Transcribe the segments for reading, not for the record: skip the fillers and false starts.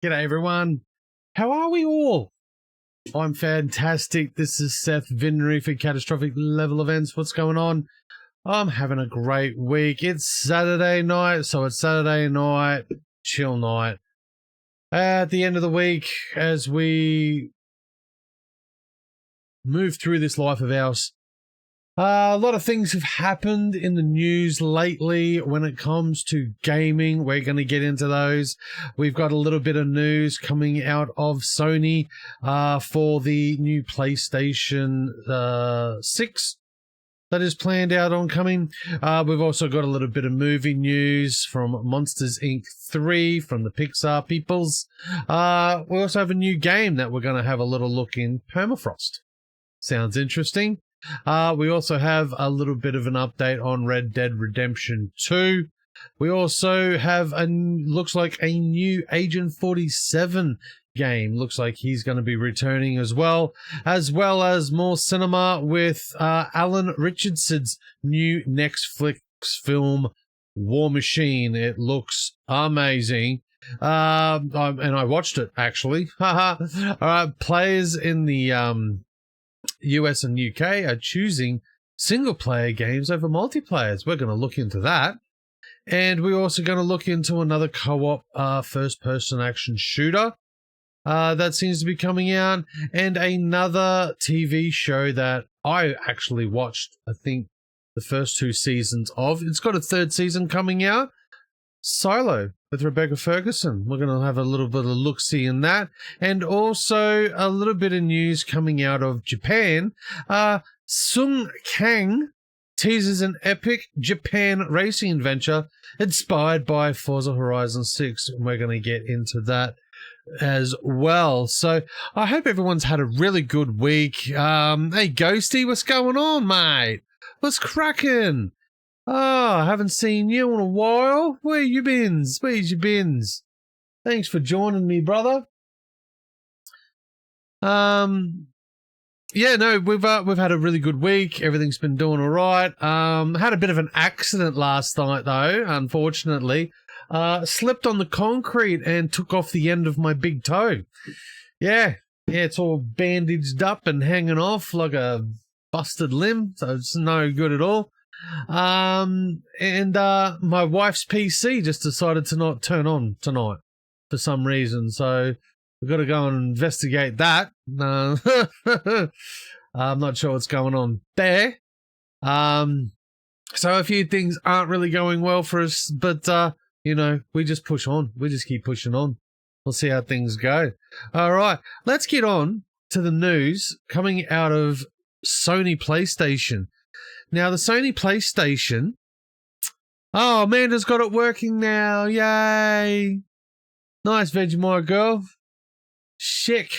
G'day everyone. How are we all? I'm fantastic. This is Seth, Vinree for Catastrophic Level Events. What's going on? I'm having a great week. It's Saturday night, so it's Saturday night, chill night. At the end of the week, as we move through this life of ours, a lot of things have happened in the news lately when it comes to gaming. We're going to get into those. We've got a little bit of news coming out of Sony for the new PlayStation 6 that is planned out on coming. We've also got a little bit of movie news from Monsters, Inc. 3 from the Pixar peoples. We also have a new game that we're going to have a little look in, Permafrost. Sounds interesting. We also have a little bit of an update on Red Dead Redemption 2. We also have looks like a new Agent 47 game. Looks like he's going to be returning as well as more cinema with Alan Richardson's new Netflix film War Machine. It looks amazing. And I watched it actually. Players in the US and UK are choosing single-player games over multiplayers. We're going to look into that. And we're also going to look into another co-op first-person action shooter that seems to be coming out, and another TV show that I actually watched, I think, the first 2 seasons of. It's got a 3rd season coming out, Silo, with Rebecca Ferguson. We're going to have a little bit of look-see in that. And also a little bit of news coming out of Japan. Sung Kang teases an epic Japan racing adventure inspired by Forza Horizon 6. And we're going to get into that as well. So I hope everyone's had a really good week. Hey, Ghosty, what's going on, mate? What's cracking? Oh, I haven't seen you in a while. Where you bins? Where's you bins? Thanks for joining me, brother. Yeah, no, we've had a really good week. Everything's been doing all right. Had a bit of an accident last night though, unfortunately. Slipped on the concrete and took off the end of my big toe. Yeah, it's all bandaged up and hanging off like a busted limb, so it's no good at all. And my wife's PC just decided to not turn on tonight for some reason, so we've got to go and investigate that. I'm not sure what's going on there. So a few things aren't really going well for us, but you know, we just push on. We just keep pushing on. We'll see how things go. All right, let's get on to the news coming out of Sony PlayStation. Now, the Sony PlayStation, oh, Amanda's got it working now. Yay. Nice, Vegemite girl. Chic.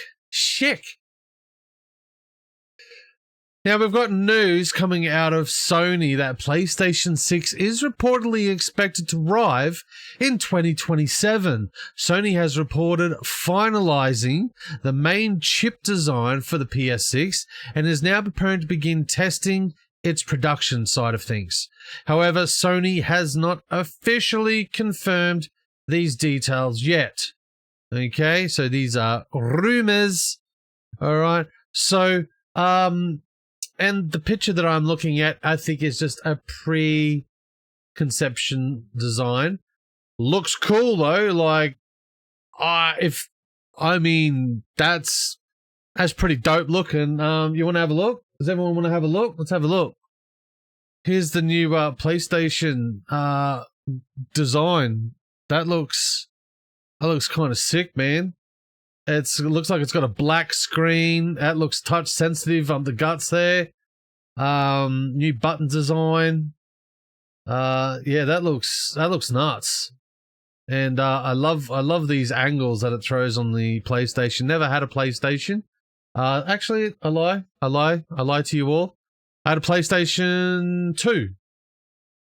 Now, we've got news coming out of Sony that PlayStation 6 is reportedly expected to arrive in 2027. Sony has reported finalizing the main chip design for the PS6 and is now preparing to begin testing its production side of things. However, Sony has not officially confirmed these details yet. Okay, so these are rumors. All right. So, and the picture that I'm looking at, I think is just a pre-conception design. Looks cool though. Like, that's pretty dope looking. You want to have a look? Does everyone want to have a look? Let's have a look. Here's the new PlayStation design. That looks kind of sick, man. It looks like it's got a black screen. That looks touch sensitive on the guts there. New button design. Yeah, that looks nuts. And I love these angles that it throws on the PlayStation. Never had a PlayStation. Actually, I lie to you all. I had a PlayStation 2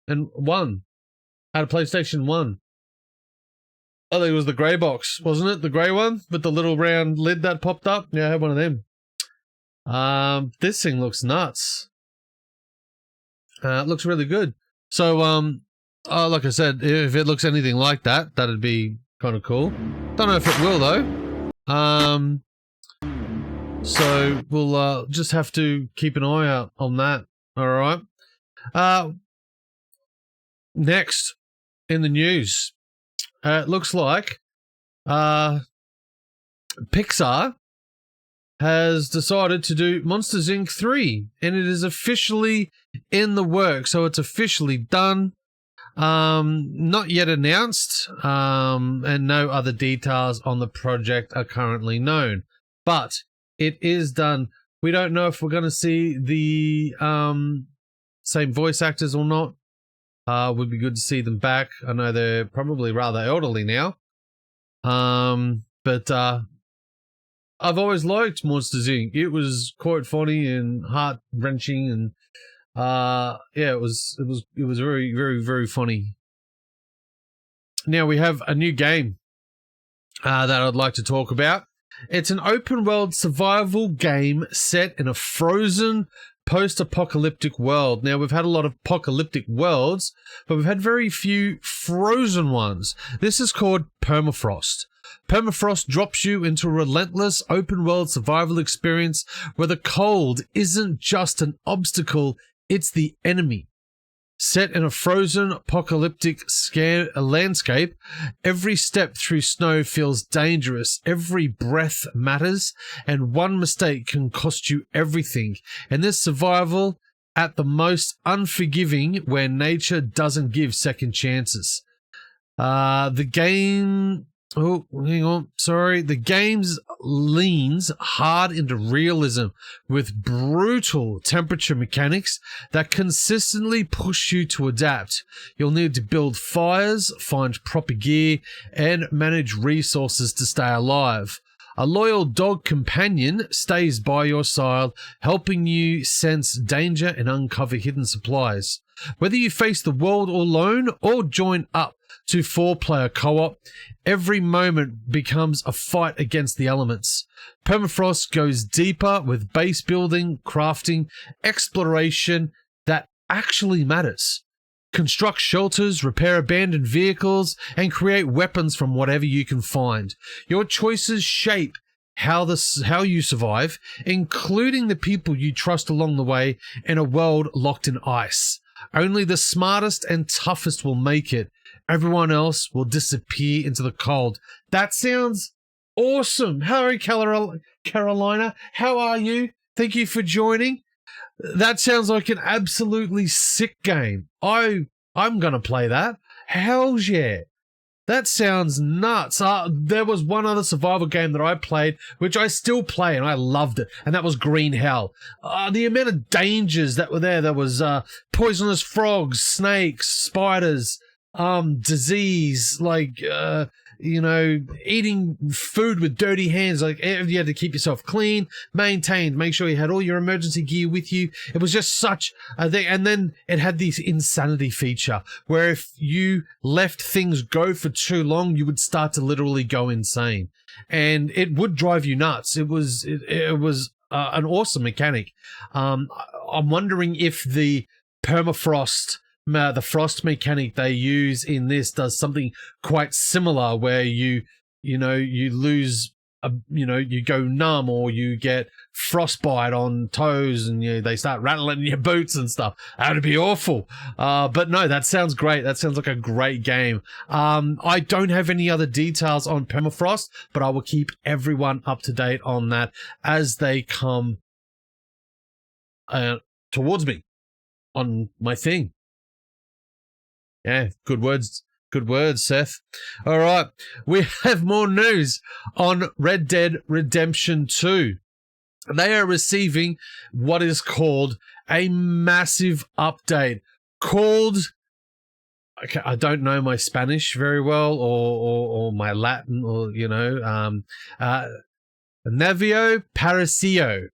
and 1. I had a PlayStation 1. I think it was the grey box, wasn't it? The grey one with the little round lid that popped up. Yeah, I had one of them. This thing looks nuts. It looks really good. So, like I said, if it looks anything like that, that'd be kind of cool. Don't know if it will though. So we'll just have to keep an eye out on that. All right. Next in the news, it looks like Pixar has decided to do Monsters Inc. 3, and it is officially in the works. So it's officially done. Not yet announced, and no other details on the project are currently known. But it is done. We don't know if we're going to see the same voice actors or not. Would be good to see them back. I know they're probably rather elderly now. But I've always liked Monsters Inc. It was quite funny and heart-wrenching, and yeah, it was very, very, very funny. Now we have a new game that I'd like to talk about. It's an open-world survival game set in a frozen post-apocalyptic world. Now, we've had a lot of apocalyptic worlds, but we've had very few frozen ones. This is called Permafrost. Permafrost drops you into a relentless open-world survival experience where the cold isn't just an obstacle, it's the enemy. Set in a frozen, apocalyptic landscape, every step through snow feels dangerous, every breath matters, and one mistake can cost you everything. And this survival at the most unforgiving, where nature doesn't give second chances. The game... Oh, hang on. Sorry. The game leans hard into realism with brutal temperature mechanics that consistently push you to adapt. You'll need to build fires, find proper gear, and manage resources to stay alive. A loyal dog companion stays by your side, helping you sense danger and uncover hidden supplies. Whether you face the world alone or join up to 4-player co-op, every moment becomes a fight against the elements. Permafrost goes deeper with base building, crafting, exploration that actually matters. Construct shelters, repair abandoned vehicles, and create weapons from whatever you can find. Your choices shape how you survive, including the people you trust along the way in a world locked in ice. Only the smartest and toughest will make it. Everyone else will disappear into the cold. That sounds awesome. Hello, Carolina. How are you? Thank you for joining. That sounds like an absolutely sick game. I'm going to play that. Hell's yeah. That sounds nuts. There was one other survival game that I played, which I still play, and I loved it, and that was Green Hell. The amount of dangers that were there was poisonous frogs, snakes, spiders, disease, like, eating food with dirty hands. Like, you had to keep yourself clean, maintained, make sure you had all your emergency gear with you. It was just such a thing. And then it had this insanity feature where if you let things go for too long, you would start to literally go insane, and it would drive you nuts. It was an awesome mechanic. I'm wondering if the permafrost, the frost mechanic they use in this does something quite similar, where you lose you go numb, or you get frostbite on toes, and they start rattling your boots and stuff. That would be awful. But no, that sounds great. That sounds like a great game. I don't have any other details on Permafrost, but I will keep everyone up to date on that as they come towards me on my thing. Yeah, good words. Good words, Seth. All right, we have more news on Red Dead Redemption 2. They are receiving what is called a massive update called... Okay, I don't know my Spanish very well, or my Latin, or, Navio Paracio.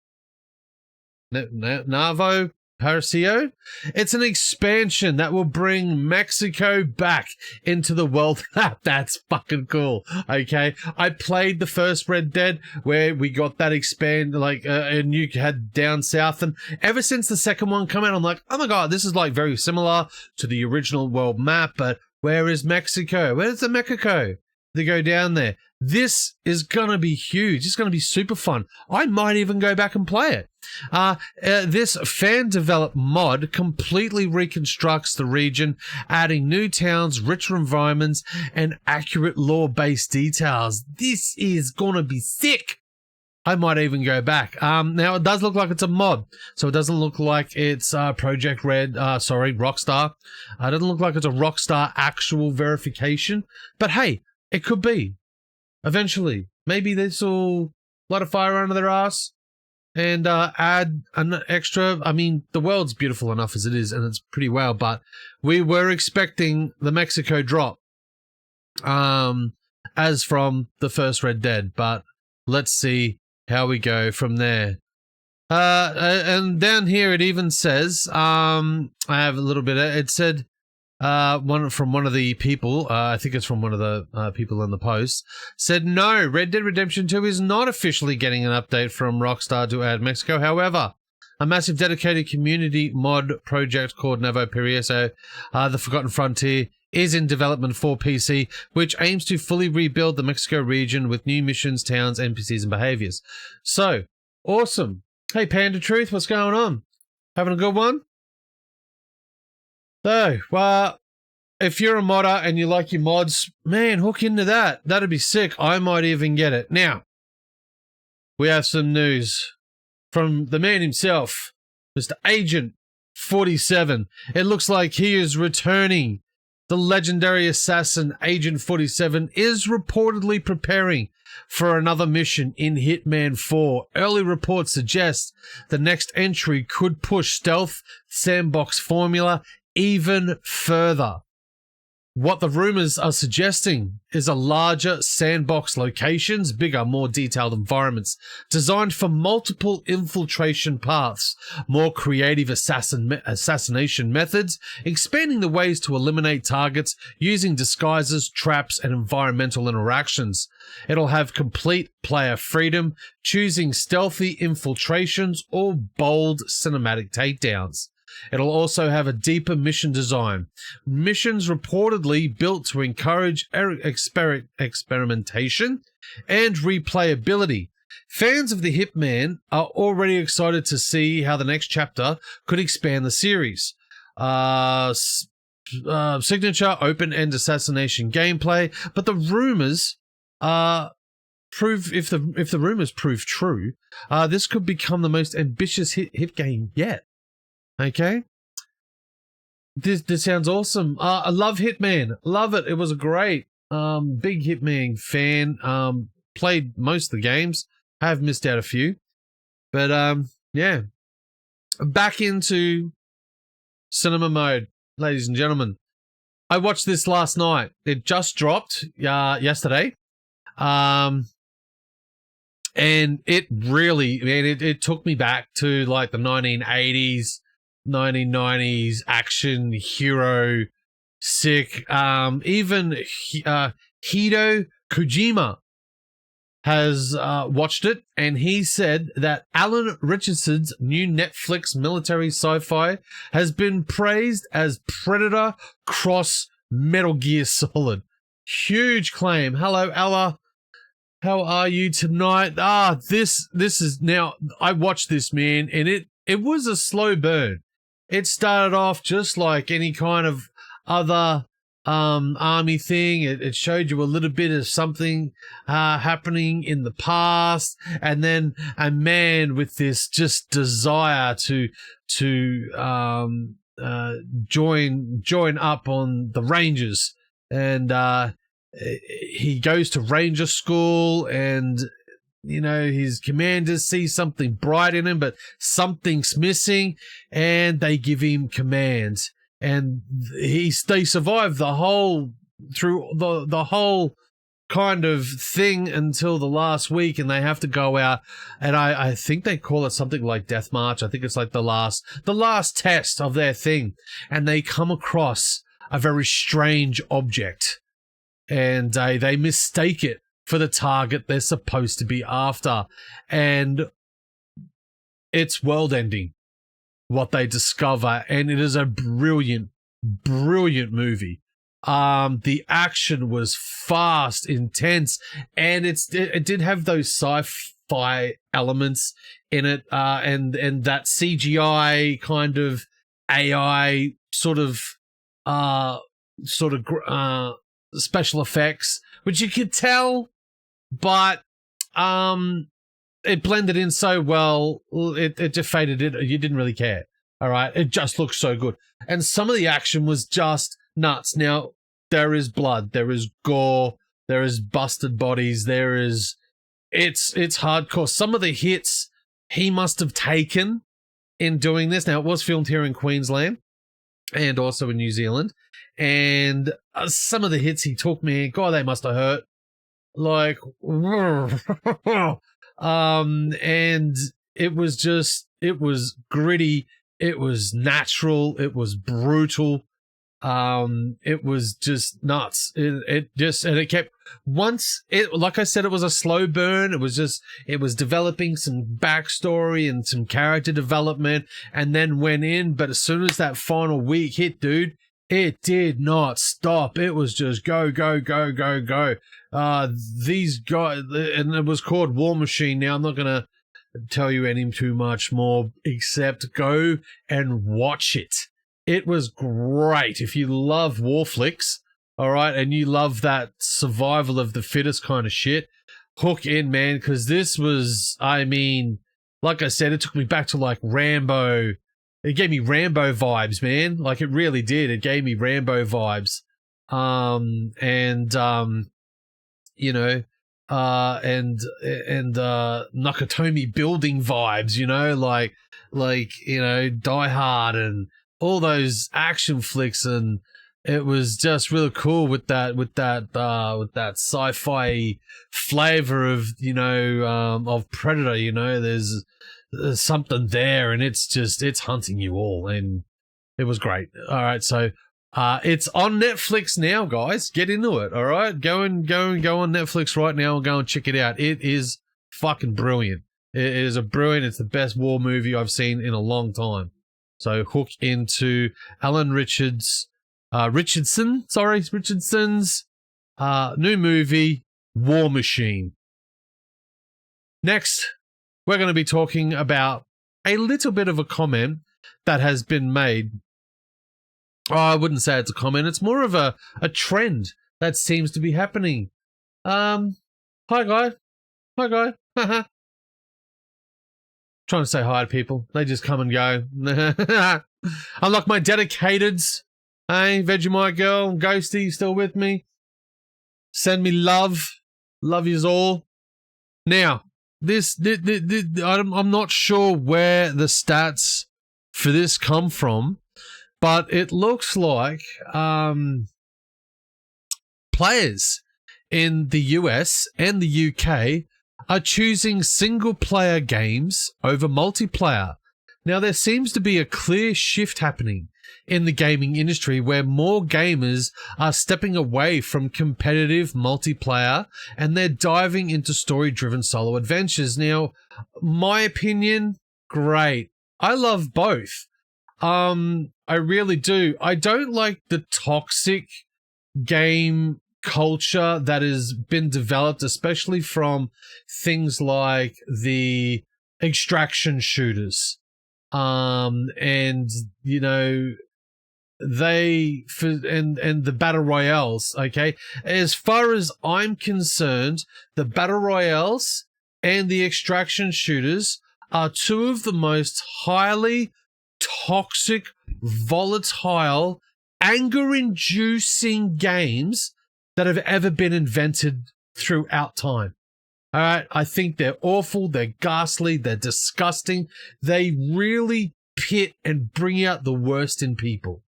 Navo Paracio. It's an expansion that will bring Mexico back into the world. That's fucking cool. Okay, I played the first Red Dead where we got that and you had down south, and ever since the second one came out, I'm like, oh my god, this is like very similar to the original world map, but where is Mexico? Where's the Mexico? that go down there. This is going to be huge. It's going to be super fun. I might even go back and play it. This fan-developed mod completely reconstructs the region, adding new towns, richer environments, and accurate lore-based details. This is going to be sick. I might even go back. Now, it does look like it's a mod, so it doesn't look like it's Rockstar. It doesn't look like it's a Rockstar actual verification, but hey, it could be. Eventually. Maybe this will light a fire under their ass and add an extra. I mean, the world's beautiful enough as it is, and it's pretty well, but we were expecting the Mexico drop as from the first Red Dead, but let's see how we go from there. And down here it even says, I have a little bit, it said, one of the people, I think it's from one of the people in the post, said, no, Red Dead Redemption 2 is not officially getting an update from Rockstar to add Mexico. However, a massive dedicated community mod project called Nuevo Progreso, The Forgotten Frontier, is in development for PC, which aims to fully rebuild the Mexico region with new missions, towns, NPCs, and behaviors. So, awesome. Hey, Panda Truth, what's going on? Having a good one? So, well, if you're a modder and you like your mods, man, hook into that. That'd be sick. I might even get it. Now, we have some news from the man himself, Mr. Agent 47. It looks like he is returning. The legendary assassin Agent 47 is reportedly preparing for another mission in Hitman 4. Early reports suggest the next entry could push stealth sandbox formula even further. What the rumors are suggesting is a larger sandbox locations, bigger, more detailed environments designed for multiple infiltration paths, more creative assassination methods, expanding the ways to eliminate targets using disguises, traps, and environmental interactions. It'll have complete player freedom, choosing stealthy infiltrations or bold cinematic takedowns. It'll also have a deeper mission design. Missions reportedly built to encourage experimentation and replayability. Fans of the Hitman are already excited to see how the next chapter could expand the series. Signature open-end assassination gameplay, but the rumors if the rumors prove true, this could become the most ambitious hit game yet. Okay, this sounds awesome. I love Hitman, love it. It was a great, big Hitman fan. Played most of the games. I have missed out a few, but yeah. Back into cinema mode, ladies and gentlemen. I watched this last night. It just dropped yesterday, and it really, man, it took me back to like the 1980s. 1990s action hero, sick. Even Hideo Kojima has watched it, and he said that Alan Richardson's new Netflix military sci-fi has been praised as Predator cross Metal Gear Solid. Huge claim. Hello, Ella. How are you tonight? This is now. I watched this, man, and it was a slow burn. It started off just like any kind of other army thing. It showed you a little bit of something happening in the past, and then a man with this just desire to join up on the Rangers, and he goes to Ranger school, and you know, his commanders see something bright in him, but something's missing, and they give him commands. And they survive the whole kind of thing until the last week, and they have to go out, and I think they call it something like Death March. I think it's like the last test of their thing, and they come across a very strange object, and they mistake it for the target they're supposed to be after, and it's world-ending what they discover, and it is a brilliant movie. The action was fast, intense, and it did have those sci-fi elements in it, and that CGI kind of AI sort of special effects, which you could tell, but it blended in so well, it just faded in. You didn't really care. All right, it just looked so good, and some of the action was just nuts. Now, there is blood, there is gore, there is busted bodies, it's hardcore. Some of the hits he must have taken in doing this. Now, it was filmed here in Queensland and also in New Zealand, and some of the hits he took, man, God, they must have hurt. Like, and it was gritty, it was natural, it was brutal. It was just nuts. It kept, like I said, it was a slow burn. It was developing some backstory and some character development, and then went in. But as soon as that final week hit, dude, it did not stop. It was just go, go, go, go, go. These guys, and it was called War Machine. Now, I'm not going to tell you any too much more, except go and watch it. It was great. If you love war flicks, all right, and you love that survival of the fittest kind of shit, hook in, man, because this was, I mean, like I said, it took me back to like Rambo. It gave me Rambo vibes, man. Like, it really did. It gave me Rambo vibes. You know, and Nakatomi building vibes, you know, like, you know, Die Hard and all those action flicks, and it was just really cool with that sci-fi flavor of, you know, of Predator. You know, there's something there, and it's hunting you all, and it was great. All right, so it's on Netflix now, guys. Get into it. All right, go on Netflix right now and go and check it out. It is fucking brilliant. It is it's the best war movie I've seen in a long time. So hook into Alan Richardson's new movie, War Machine. Next, we're going to be talking about a little bit of a comment that has been made. Oh, I wouldn't say it's a comment. It's more of a trend that seems to be happening. Hi, guy. Trying to say hi to people. They just come and go. Unlike my dedicateds. Hey, Vegemite Girl, Ghosty, still with me? Send me love. Love yous all. Now, I'm not sure where the stats for this come from, but it looks like players in the US and the UK are choosing single-player games over multiplayer. Now, there seems to be a clear shift happening in the gaming industry where more gamers are stepping away from competitive multiplayer and they're diving into story-driven solo adventures. Now, my opinion, great. I love both. I really do. I don't like the toxic game culture that has been developed, especially from things like the extraction shooters. And you know, and the battle royales, okay? As far as I'm concerned, the battle royales and the extraction shooters are two of the most highly toxic, volatile, anger-inducing games that have ever been invented throughout time. All right, I think they're awful, they're ghastly, they're disgusting. They really pit and bring out the worst in people.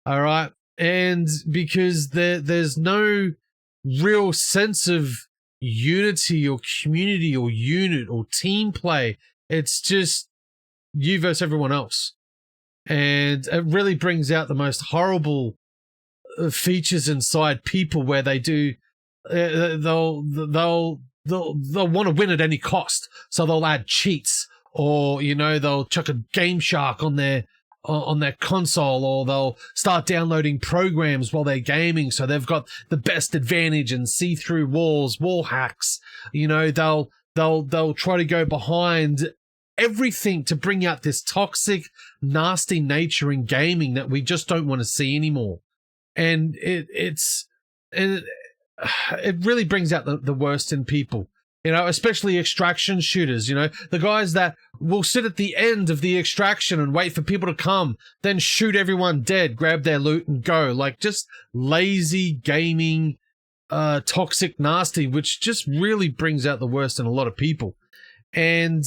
All right, and because there's no real sense of unity or community or unit or team play. It's just you versus everyone else. And it really brings out the most horrible features inside people where they do, they'll want to win at any cost. So they'll add cheats, or, you know, they'll chuck a Game Shark on their on their console, or they'll start downloading programs while they're gaming, so they've got the best advantage and see through walls, wall hacks. You know, they'll try to go behind everything to bring out this toxic, nasty nature in gaming that we just don't want to see anymore. And it really brings out the worst in people, you know, especially extraction shooters, you know, the guys that will sit at the end of the extraction and wait for people to come, then shoot everyone dead, grab their loot and go. Like, just lazy gaming, toxic, nasty, which just really brings out the worst in a lot of people. And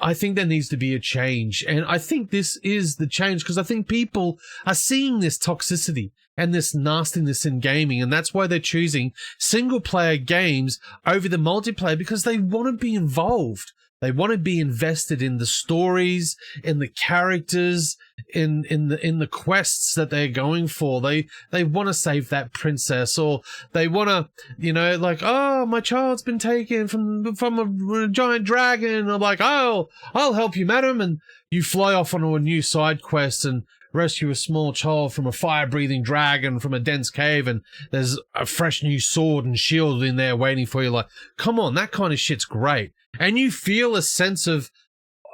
I think there needs to be a change. And I think this is the change, because I think people are seeing this toxicity and this nastiness in gaming, and that's why they're choosing single-player games over the multiplayer, because they want to be involved. They want to be invested in the stories, in the characters, in the quests that they're going for. They want to save that princess, or they want to, you know, like, oh, my child's been taken from a giant dragon. I'm like, oh, I'll help you, madam. And you fly off on a new side quest and rescue a small child from a fire-breathing dragon from a dense cave, and there's a fresh new sword and shield in there waiting for you. Like, come on, that kind of shit's great. And you feel a sense of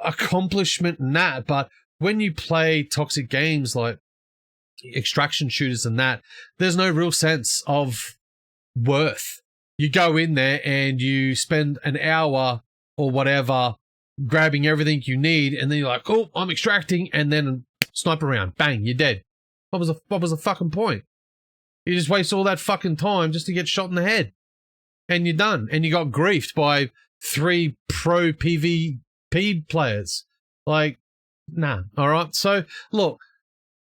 accomplishment in that. But when you play toxic games like extraction shooters and that, there's no real sense of worth. You go in there and you spend an hour or whatever grabbing everything you need, and then you're like, oh, I'm extracting, and then sniper round, bang, you're dead. What was the fucking point? You just waste all that fucking time just to get shot in the head, and you're done. And you got griefed by 3 pro PvP players. Like, nah. All right. So look,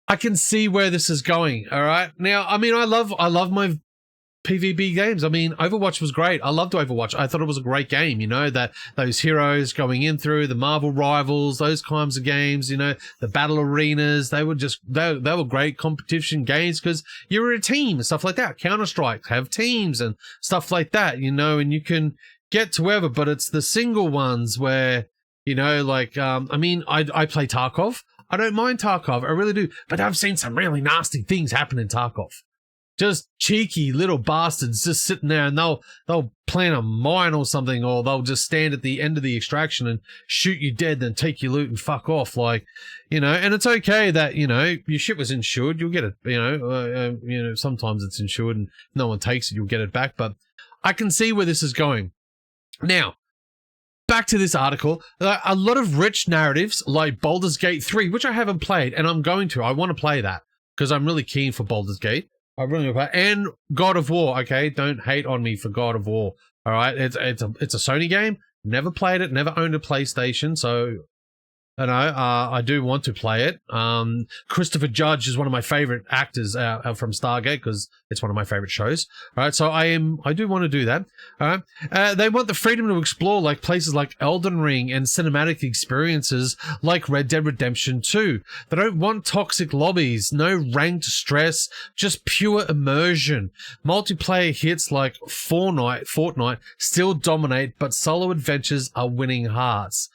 I can see where this is going. All right. Now, I mean, I love my PvP games. I mean, Overwatch was great. I loved Overwatch. I thought it was a great game, you know, that those heroes going in through the Marvel Rivals, those kinds of games, you know, the battle arenas, they were great competition games, because you were a team and stuff like that. Counter-Strike have teams and stuff like that, you know, and you can get to whoever, but it's the single ones where, you know, like, I mean, I play Tarkov. I don't mind Tarkov. I really do. But I've seen some really nasty things happen in Tarkov. Just cheeky little bastards just sitting there, and they'll plant a mine or something, or they'll just stand at the end of the extraction and shoot you dead, then take your loot and fuck off. Like, you know, and it's okay that, you know, your shit was insured. You'll get it, you know, sometimes it's insured and no one takes it. You'll get it back. But I can see where this is going. Now, back to this article. A lot of rich narratives like Baldur's Gate 3, which I haven't played, and I'm going to. I want to play that because I'm really keen for Baldur's Gate. I really want to play. And God of War, okay? Don't hate on me for God of War, all right? It's a Sony game. Never played it. Never owned a PlayStation, so I know I do want to play it. Christopher Judge is one of my favorite actors from Stargate, because it's one of my favorite shows. All right, so I do want to do that. All right, they want the freedom to explore like places like Elden Ring and cinematic experiences like Red Dead Redemption 2. They don't want toxic lobbies, no ranked stress, just pure immersion. Multiplayer hits like Fortnite still dominate, but solo adventures are winning hearts.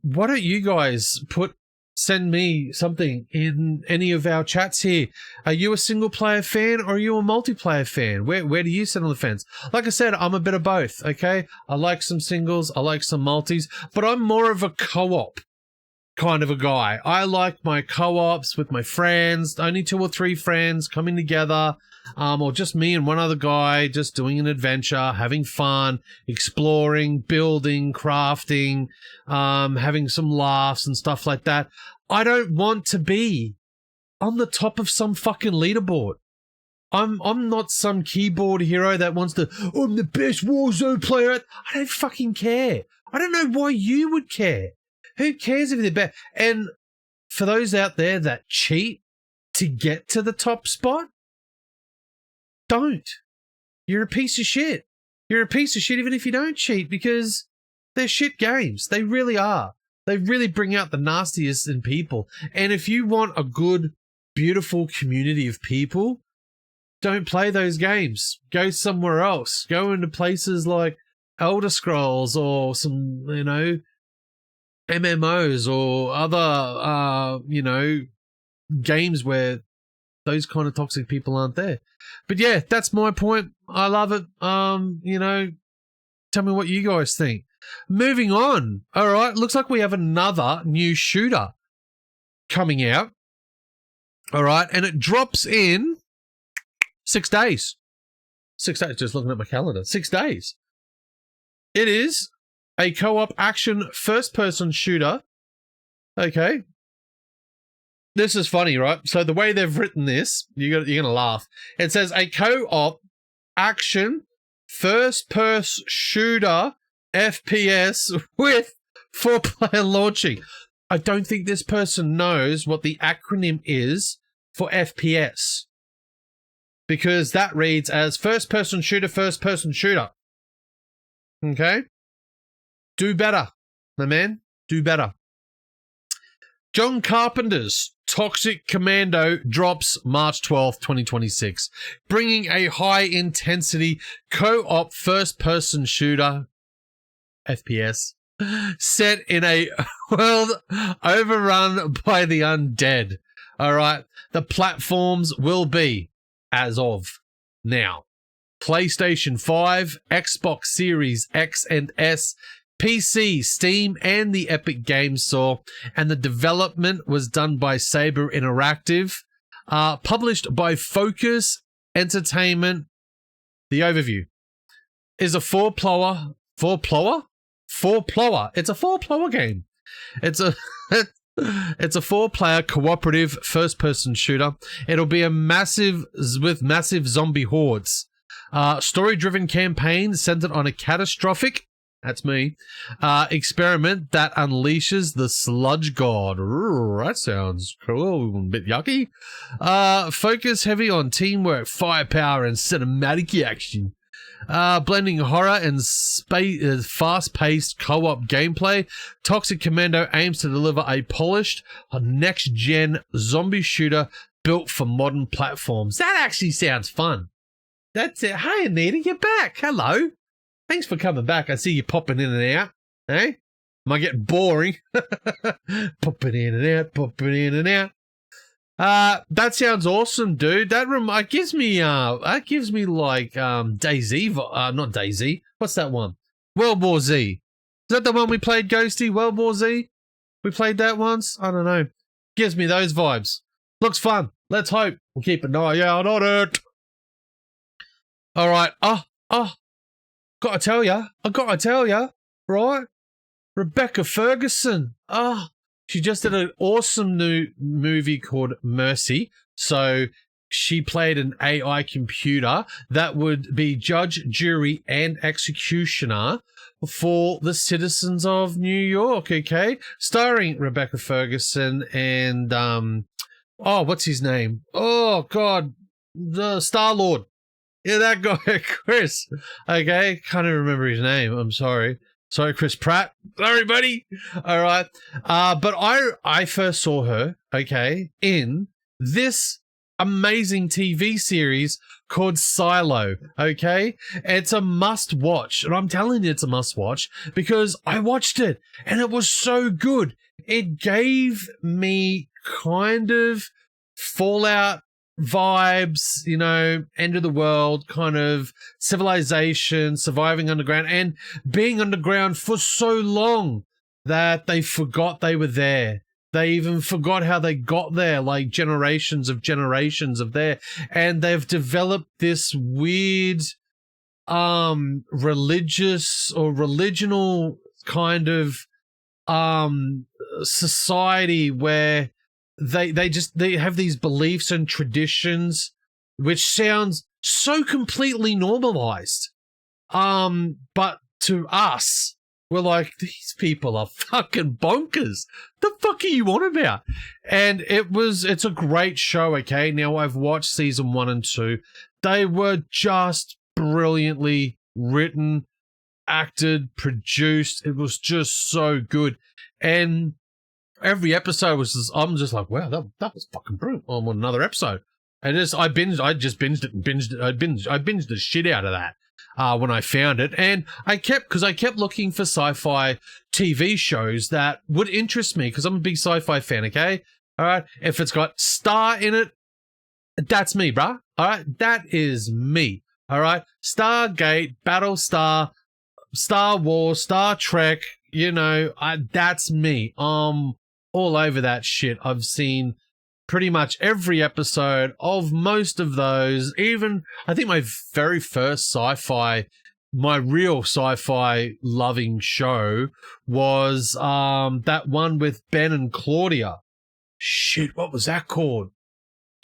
Why don't you guys send me something in any of our chats here? Are you a single player fan, or are you a multiplayer fan? Where do you sit on the fence? Like I said, I'm a bit of both, okay? I like some singles, I like some multis, but I'm more of a co-op kind of a guy. I like my co-ops with my friends, only 2 or 3 friends coming together, or just me and one other guy just doing an adventure, having fun, exploring, building, crafting, having some laughs and stuff like that. I don't want to be on the top of some fucking leaderboard. I'm not some keyboard hero that wants to, I'm the best Warzone player. I don't fucking care. I don't know why you would care. Who cares if they're bad? And for those out there that cheat to get to the top spot, don't. You're a piece of shit. You're a piece of shit even if you don't cheat, because they're shit games. They really are. They really bring out the nastiest in people. And if you want a good, beautiful community of people, don't play those games. Go somewhere else. Go into places like Elder Scrolls or some, you know, MMOs or other, games where those kind of toxic people aren't there. But yeah, that's my point. I love it. Tell me what you guys think. Moving on. All right. Looks like we have another new shooter coming out. All right. And it drops in 6 days. 6 days. Just looking at my calendar. 6 days. It is a co-op action first-person shooter. Okay. This is funny, right? So the way they've written this, you're going to laugh. It says a co-op action first-person shooter FPS with 4-player launching. I don't think this person knows what the acronym is for FPS, because that reads as first-person shooter. Okay? Do better, my man. Do better. John Carpenter's Toxic Commando drops March 12th, 2026, bringing a high-intensity co-op first-person shooter FPS set in a world overrun by the undead. All right. The platforms will be, as of now, PlayStation 5, Xbox Series X and S, PC, Steam, and the Epic Games Store. And the development was done by Saber Interactive, published by Focus Entertainment. The overview is a four-player. It's a four-player game. It's a 4-player cooperative first-person shooter. It'll be with massive zombie hordes. Story-driven campaign centered on a catastrophic, that's me, experiment that unleashes the sludge god. Ooh, that sounds cool, a bit yucky. Focus heavy on teamwork, firepower, and cinematic action. Blending horror and fast-paced co-op gameplay, Toxic Commando aims to deliver a polished, next-gen zombie shooter built for modern platforms. That actually sounds fun. That's it. Hey, Anita, you're back. Hello. Thanks for coming back. I see you popping in and out. Hey? Might get boring. Popping in and out. That sounds awesome, dude. That gives me like DayZ, not DayZ. What's that one? World War Z. Is that the one we played, Ghosty? World War Z? We played that once? I don't know. Gives me those vibes. Looks fun. Let's hope. We'll keep an eye out on it. All right. Gotta tell ya, right? Rebecca Ferguson. She just did an awesome new movie called Mercy. So she played an AI computer that would be judge, jury, and executioner for the citizens of New York, okay? Starring Rebecca Ferguson and, what's his name? Oh, God, the Star-Lord. Yeah, that guy, Chris. Okay, can't even remember his name. I'm sorry. Sorry, Chris Pratt. Sorry, buddy. All right. But I first saw her, okay, in this amazing TV series called Silo, okay? It's a must-watch, and I'm telling you it's a must-watch because I watched it, and it was so good. It gave me kind of Fallout vibes, end of the world, kind of civilization, surviving underground, and being underground for so long that they forgot they were there. They even forgot how they got there, like generations of there. And they've developed this weird religious or religional kind of society where they have these beliefs and traditions which sounds so completely normalized. But to us, we're like, these people are fucking bonkers. The fuck are you on about? And it's a great show, okay? Now I've watched season 1 and 2. They were just brilliantly written, acted, produced. It was just so good. And every episode I'm just like, wow, that was fucking brilliant. I want another episode. And I just binged the shit out of that. when I found it. And I kept looking for sci-fi TV shows that would interest me because I'm a big sci-fi fan, okay? All right. If it's got Star in it, that's me, bruh. All right. That is me. All right. Stargate, Battlestar, Star Wars, Star Trek, that's me. All over that shit. I've seen pretty much every episode of most of those. Even, I think my very first my real sci-fi loving show was that one with Ben and Claudia. Shit, what was that called?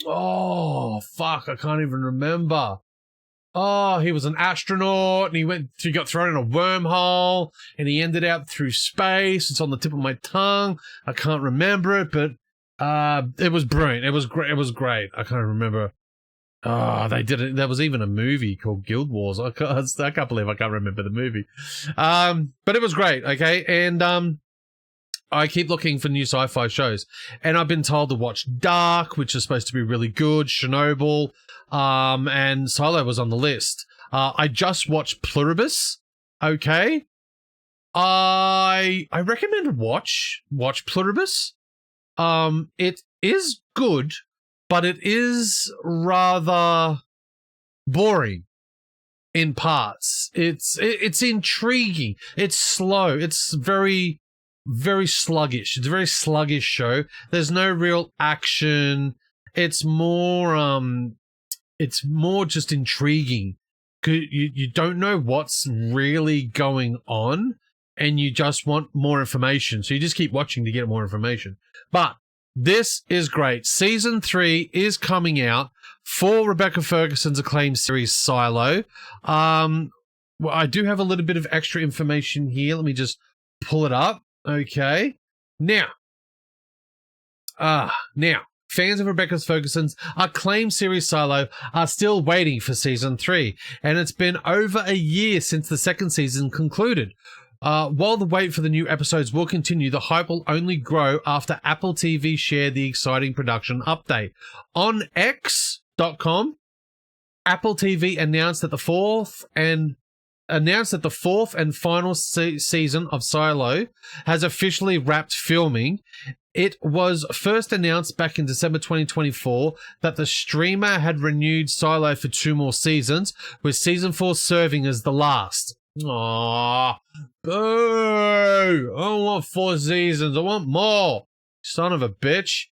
Oh, fuck, I can't even remember. Oh, he was an astronaut and he got thrown in a wormhole and he ended up through space. It's on the tip of my tongue. I can't remember it, but it was brilliant. It was great. It was great. I can't remember. Oh, they did it. There was even a movie called Guild Wars. I can't believe I can't remember the movie. But it was great. Okay. And, I keep looking for new sci-fi shows, and I've been told to watch Dark, which is supposed to be really good, Chernobyl, and Silo was on the list. I just watched Pluribus. Okay. I recommend watch Pluribus. It is good, but it is rather boring in parts. It's intriguing. It's slow. It's very sluggish. It's a very sluggish show. There's no real action. It's more just intriguing. You don't know what's really going on, and you just want more information. So you just keep watching to get more information. But this is great. Season 3 is coming out for Rebecca Ferguson's acclaimed series Silo. Well, I do have a little bit of extra information here. Let me just pull it up. Okay. Now, fans of Rebecca Ferguson's acclaimed series Silo are still waiting for season 3, and it's been over a year since the second season concluded. While the wait for the new episodes will continue, the hype will only grow after Apple TV shared the exciting production update. On X.com, Apple TV announced that the fourth and final season of Silo has officially wrapped filming. It was first announced back in December 2024 that the streamer had renewed Silo for 2 more seasons, with season 4 serving as the last. Aww, boo! I don't want 4 seasons. I want more. Son of a bitch.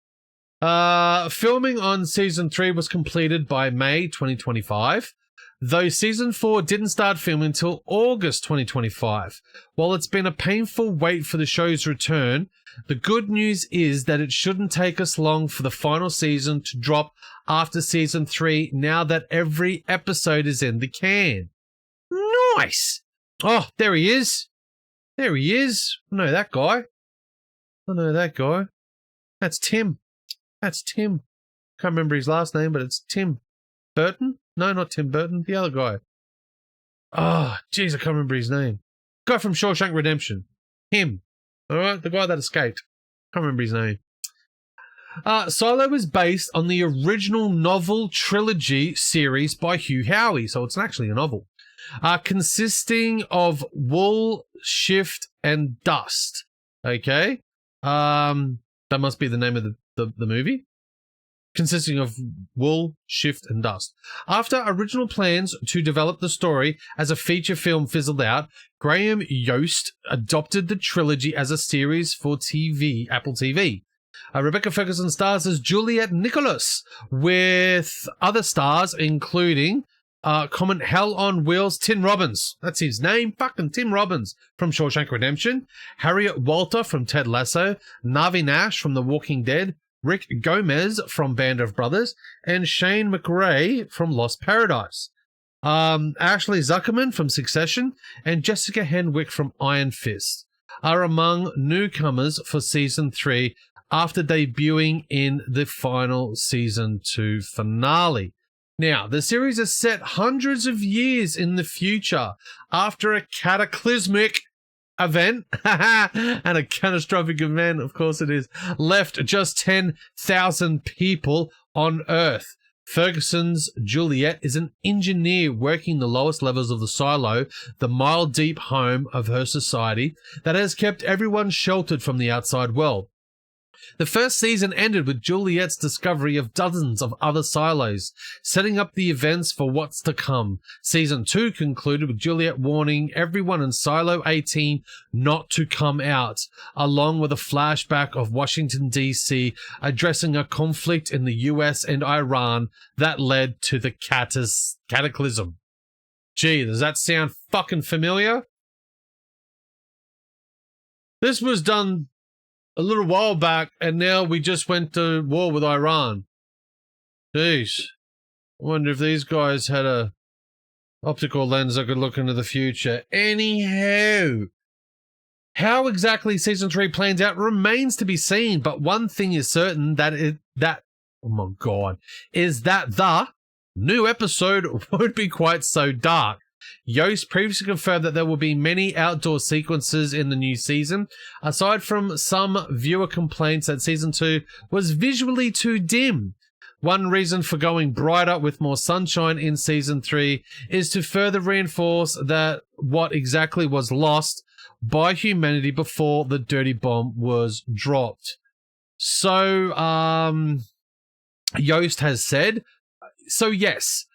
Filming on season 3 was completed by May 2025. Though season 4 didn't start filming until August 2025. While it's been a painful wait for the show's return, the good news is that it shouldn't take us long for the final season to drop after season 3, now that every episode is in the can. Nice! Oh, there he is. There he is. I know that guy. That's Tim. Can't remember his last name, but it's Tim Burton? No, not Tim Burton. The other guy. Oh, jeez, I can't remember his name. Guy from Shawshank Redemption. Him. All right, the guy that escaped. Can't remember his name. Silo is based on the original novel trilogy series by Hugh Howey, so it's actually a novel, consisting of Wool, Shift, and Dust. Okay? That must be the name of the movie. Consisting of Wool, Shift, and Dust. After original plans to develop the story as a feature film fizzled out, Graham Yost adopted the trilogy as a series for TV, Apple TV. Rebecca Ferguson stars as Juliet Nicholas, with other stars including comment Hell on Wheels, Tim Robbins. That's his name, fucking Tim Robbins from Shawshank Redemption. Harriet Walter from Ted Lasso. Navi Nash from The Walking Dead. Rick Gomez from Band of Brothers, and Shane McRae from Lost Paradise. Ashley Zuckerman from Succession and Jessica Henwick from Iron Fist are among newcomers for Season 3 after debuting in the final Season 2 finale. Now, the series is set hundreds of years in the future after a cataclysmic event and a catastrophic event, of course it is, left just 10,000 people on Earth. Ferguson's Juliet is an engineer working the lowest levels of the silo, the mile-deep home of her society that has kept everyone sheltered from the outside world. The first season ended with Juliet's discovery of dozens of other silos, setting up the events for what's to come. Season 2 concluded with Juliet warning everyone in Silo 18 not to come out, along with a flashback of Washington, D.C. addressing a conflict in the US and Iran that led to the cataclysm. Gee, does that sound fucking familiar? This was done a little while back, and now we just went to war with Iran. Jeez. I wonder if these guys had a optical lens that could look into the future. Anyhow, how exactly Season 3 plans out remains to be seen, but one thing is certain, is that the new episode won't be quite so dark. Yoast previously confirmed that there will be many outdoor sequences in the new season. Aside from some viewer complaints that Season 2 was visually too dim, one reason for going brighter with more sunshine in Season 3 is to further reinforce that what exactly was lost by humanity before the dirty bomb was dropped. So, Yoast has said, so yes,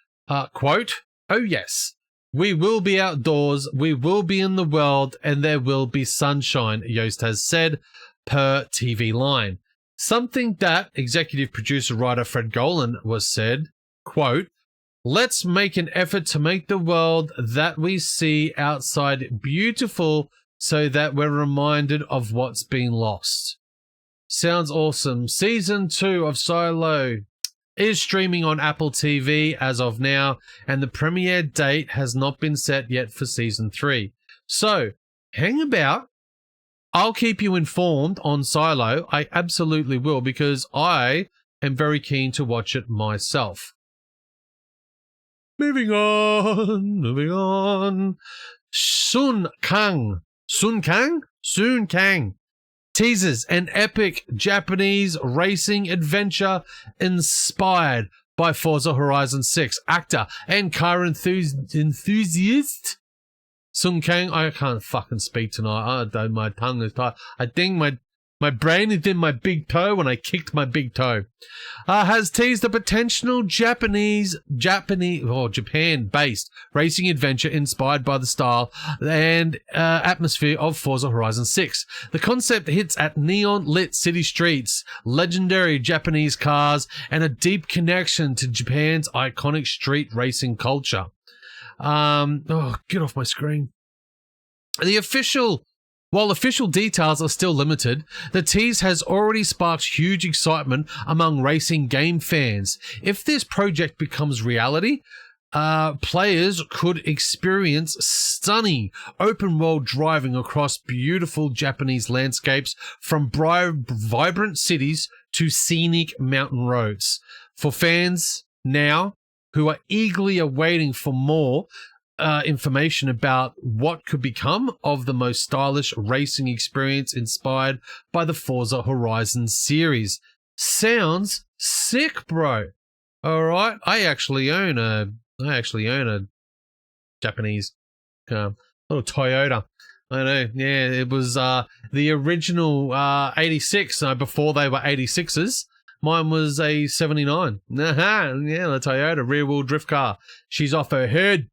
quote, oh yes, we will be outdoors, we will be in the world, and there will be sunshine, Yoast has said, per TV Line. Something that executive producer writer Fred Golan was said, quote, let's make an effort to make the world that we see outside beautiful so that we're reminded of what's been lost. Sounds awesome. Season 2 of Silo is streaming on Apple TV as of now, and the premiere date has not been set yet for Season 3. So, hang about. I'll keep you informed on Silo. I absolutely will, because I am very keen to watch it myself. Moving on. Sun Kang teases an epic Japanese racing adventure inspired by Forza Horizon 6. Actor and car enthusiast Sun Kang, I can't fucking speak tonight. My tongue is tired. I think my brain is in my big toe when I kicked my big toe. Has teased a potential Japan-based racing adventure inspired by the style and atmosphere of Forza Horizon 6. The concept hits at neon-lit city streets, legendary Japanese cars, and a deep connection to Japan's iconic street racing culture. Get off my screen. While official details are still limited, the tease has already sparked huge excitement among racing game fans. If this project becomes reality, players could experience stunning open-world driving across beautiful Japanese landscapes, from vibrant cities to scenic mountain roads. For fans now who are eagerly awaiting for more information about what could become of the most stylish racing experience inspired by the Forza Horizon series. Sounds sick, bro. All right, I actually own a Japanese little Toyota. I know, yeah, it was the original 86. Before they were 86s. Mine was a 79. Yeah, the Toyota rear-wheel drift car. She's off her head.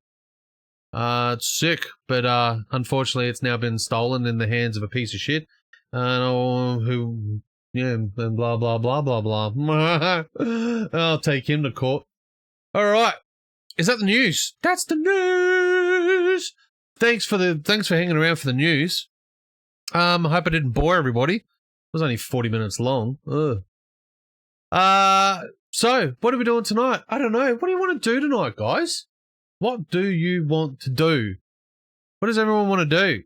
It's sick, but unfortunately it's now been stolen in the hands of a piece of shit. And blah, blah, blah, blah, blah. I'll take him to court. All right. Is that the news? That's the news. Thanks for hanging around for the news. I hope I didn't bore everybody. It was only 40 minutes long. Ugh. So what are we doing tonight? I don't know. What do you want to do tonight, guys? What do you want to do? What does everyone want to do?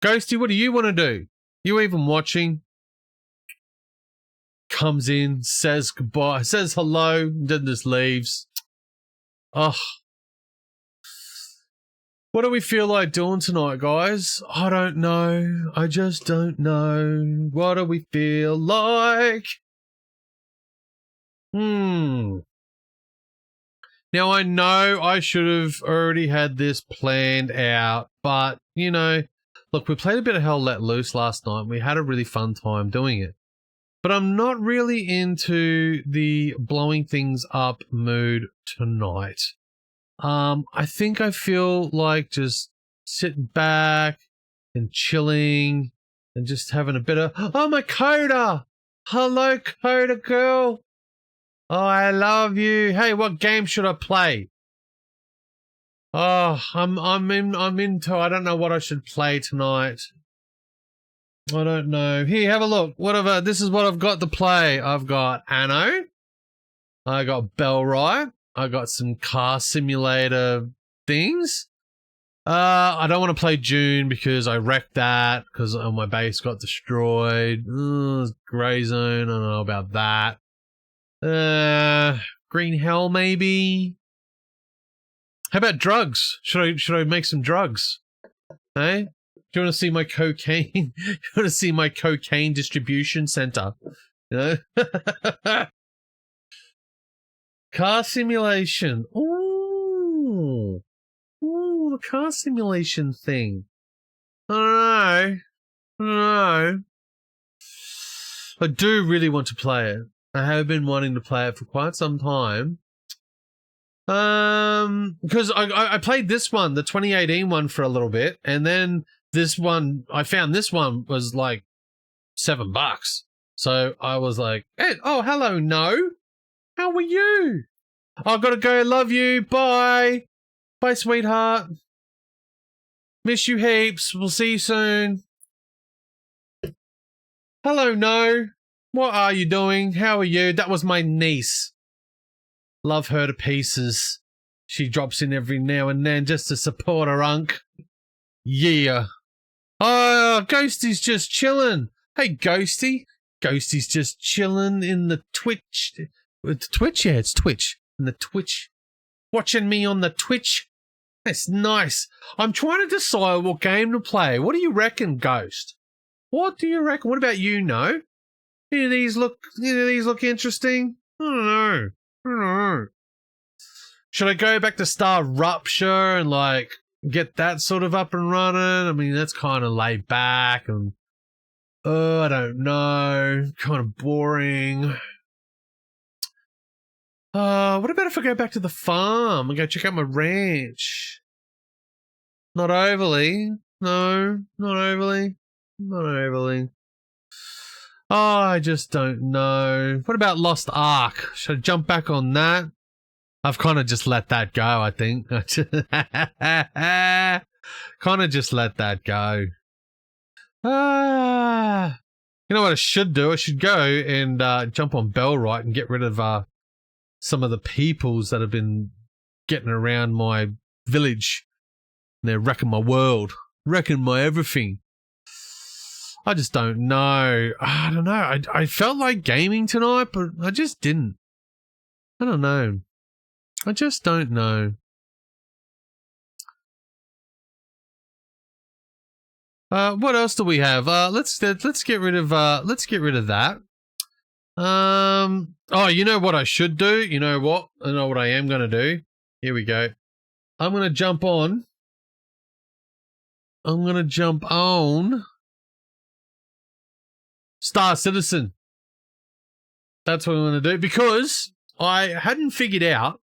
Ghosty, what do you want to do? You even watching? Comes in, says goodbye, says hello, then just leaves. Oh. What do we feel like doing tonight, guys? I don't know. I just don't know. What do we feel like? Now, I know I should have already had this planned out, but, you know, look, we played a bit of Hell Let Loose last night, and we had a really fun time doing it. But I'm not really into the blowing things up mood tonight. I think I feel like just sitting back and chilling and just having a bit of, oh, my Coda! Hello, Coda girl! Oh, I love you. Hey, what game should I play? Oh, I'm into, I don't know what I should play tonight. I don't know. Here, have a look. Whatever. This is what I've got to play. I've got Anno. I got Bellright. I got some car simulator things. I don't want to play June because I wrecked that because my base got destroyed. Grey Zone. I don't know about that. Green Hell maybe. How about drugs? Should I make some drugs? Hey? Do you want to see my cocaine? You want to see my cocaine distribution center? You know? Car simulation. Ooh, the car simulation thing. I don't know. I do really want to play it. I have been wanting to play it for quite some time. Because I played this one, the 2018 one, for a little bit, and then this one, I found this one was like $7. So I was like, hey, oh, hello, no. How are you? I've got to go. Love you. Bye. Bye, sweetheart. Miss you heaps. We'll see you soon. Hello, no. What are you doing? How are you? That was my niece. Love her to pieces. She drops in every now and then just to support her unk. Yeah. Oh, Ghosty's just chilling. Hey, Ghosty. Ghosty's just chilling in the Twitch. Twitch? Yeah, it's Twitch. In the Twitch. Watching me on the Twitch. That's nice. I'm trying to decide what game to play. What do you reckon, Ghost? What do you reckon? What about you, No? Any of these look interesting? I don't know. Should I go back to Star Rupture and like get that sort of up and running? I mean, that's kind of laid back and I don't know, kind of boring. What about if I go back to the farm and go check out my ranch? Not overly. No, not overly. Not overly. Oh, I just don't know. What about Lost Ark? Should I jump back on that? I've kind of just let that go, I think. Kind of just let that go. You know what I should do? I should go and jump on Bellright and get rid of some of the peoples that have been getting around my village. They're wrecking my world, wrecking my everything. I just don't know. I don't know. I felt like gaming tonight, but I just didn't. I don't know. I just don't know. What else do we have? Let's get rid of that. Oh, you know what I should do? You know what? I know what I am going to do. Here we go. I'm going to jump on. Star Citizen. That's what I'm going to do because I hadn't figured out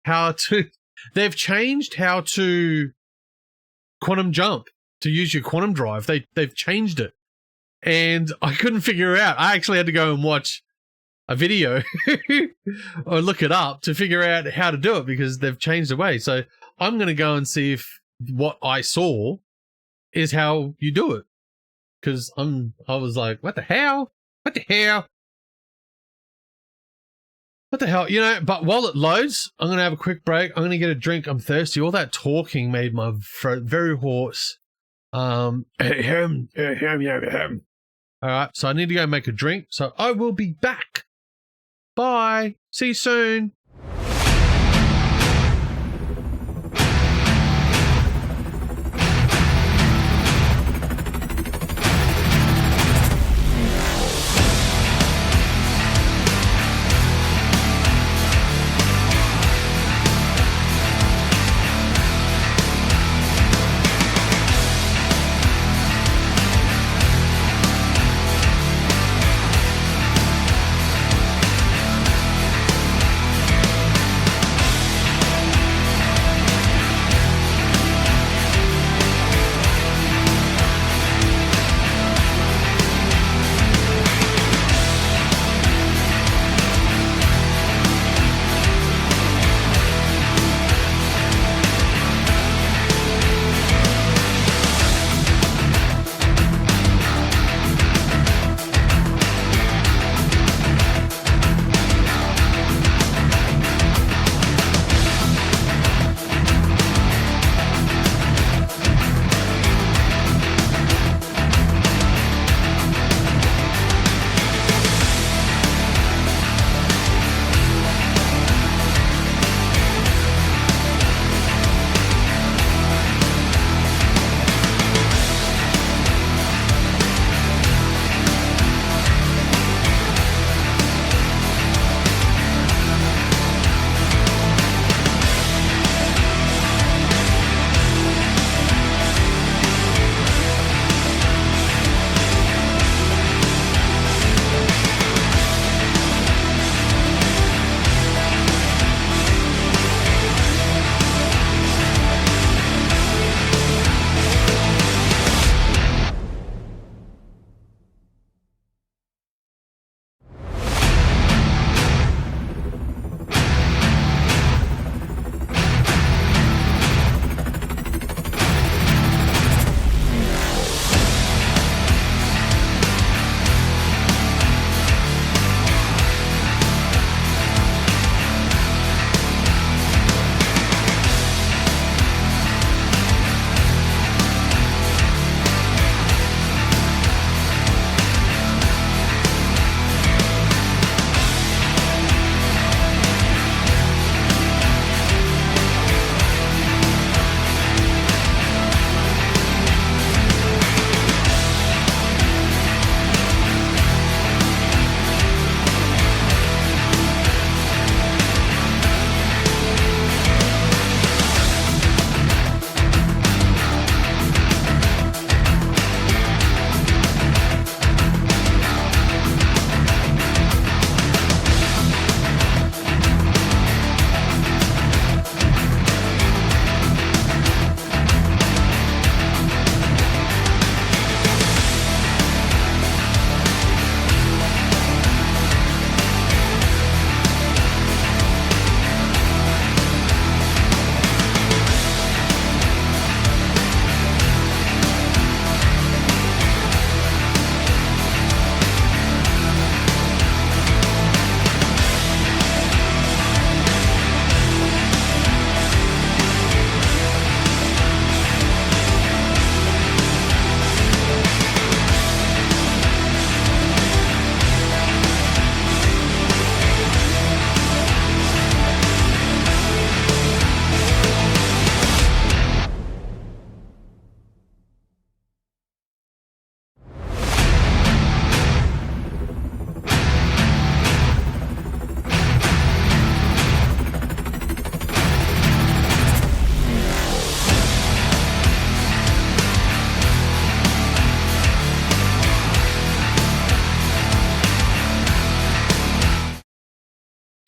how to. They've changed how to quantum jump to use your quantum drive. They've changed it, and I couldn't figure it out. I actually had to go and watch a video or look it up to figure out how to do it because they've changed the way. So I'm going to go and see if what I saw is how you do it. Because I was like, what the hell? What the hell? What the hell? You know, but while it loads, I'm going to have a quick break. I'm going to get a drink. I'm thirsty. All that talking made my throat very hoarse. All right, so I need to go make a drink. So I will be back. Bye. See you soon.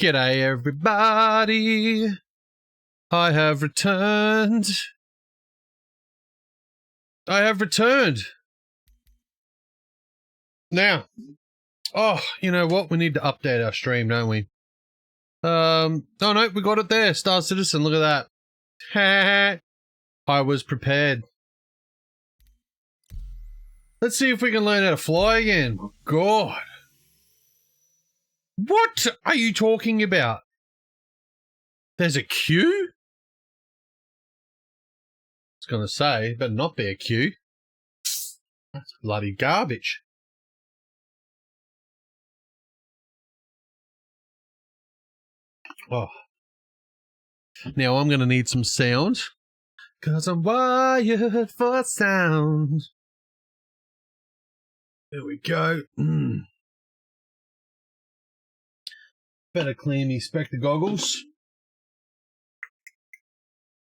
G'day, everybody. I have returned. Now, you know what? We need to update our stream, don't we? Oh no, we got it there. Star Citizen, look at that. I was prepared. Let's see if we can learn how to fly again. God. What are you talking about? There's a queue? I was going to say, better not be a queue. That's bloody garbage. Oh. Now I'm going to need some sound. Because I'm wired for sound. There we go. Better clean me spectre goggles.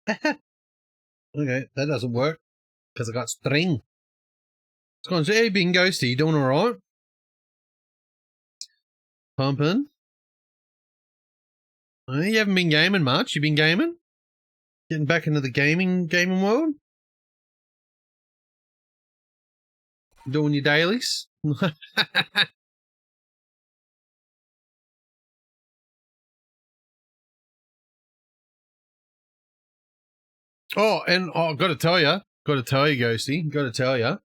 Okay, that doesn't work. Because I got string. It's going to say, hey, being ghosty, you doing alright? Pumping. You haven't been gaming much. You been gaming? Getting back into the gaming world? Doing your dailies? Oh, and I've got to tell you, Ghosty, got to tell you,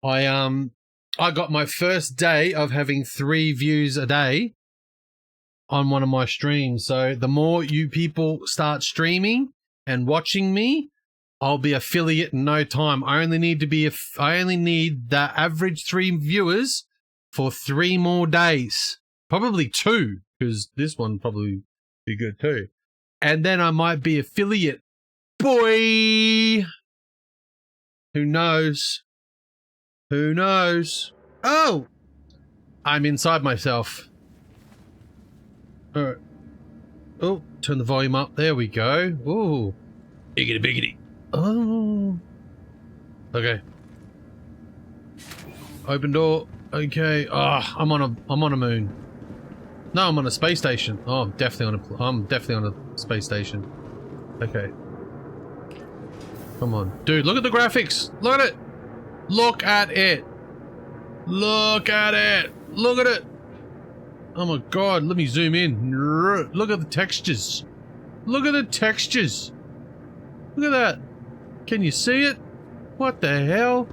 I got my first day of having 3 views a day on one of my streams. So the more you people start streaming and watching me, I'll be affiliate in no time. I only need the average 3 viewers for 3 more days. Probably 2, because this one probably be good too. And then I might be affiliate. Boy! Who knows? Who knows? Oh! I'm inside myself. Alright. Oh, turn the volume up. There we go. Ooh. Biggity biggity. Oh. Okay. Open door. Okay. Ah, I'm on a moon. No, I'm on a space station. Oh, I'm definitely on a space station. Okay. Come on. Dude, look at the graphics. Look at it. Look at it. Look at it. Look at it. Oh my god, let me zoom in. Look at the textures. Look at the textures. Look at that. Can you see it? What the hell?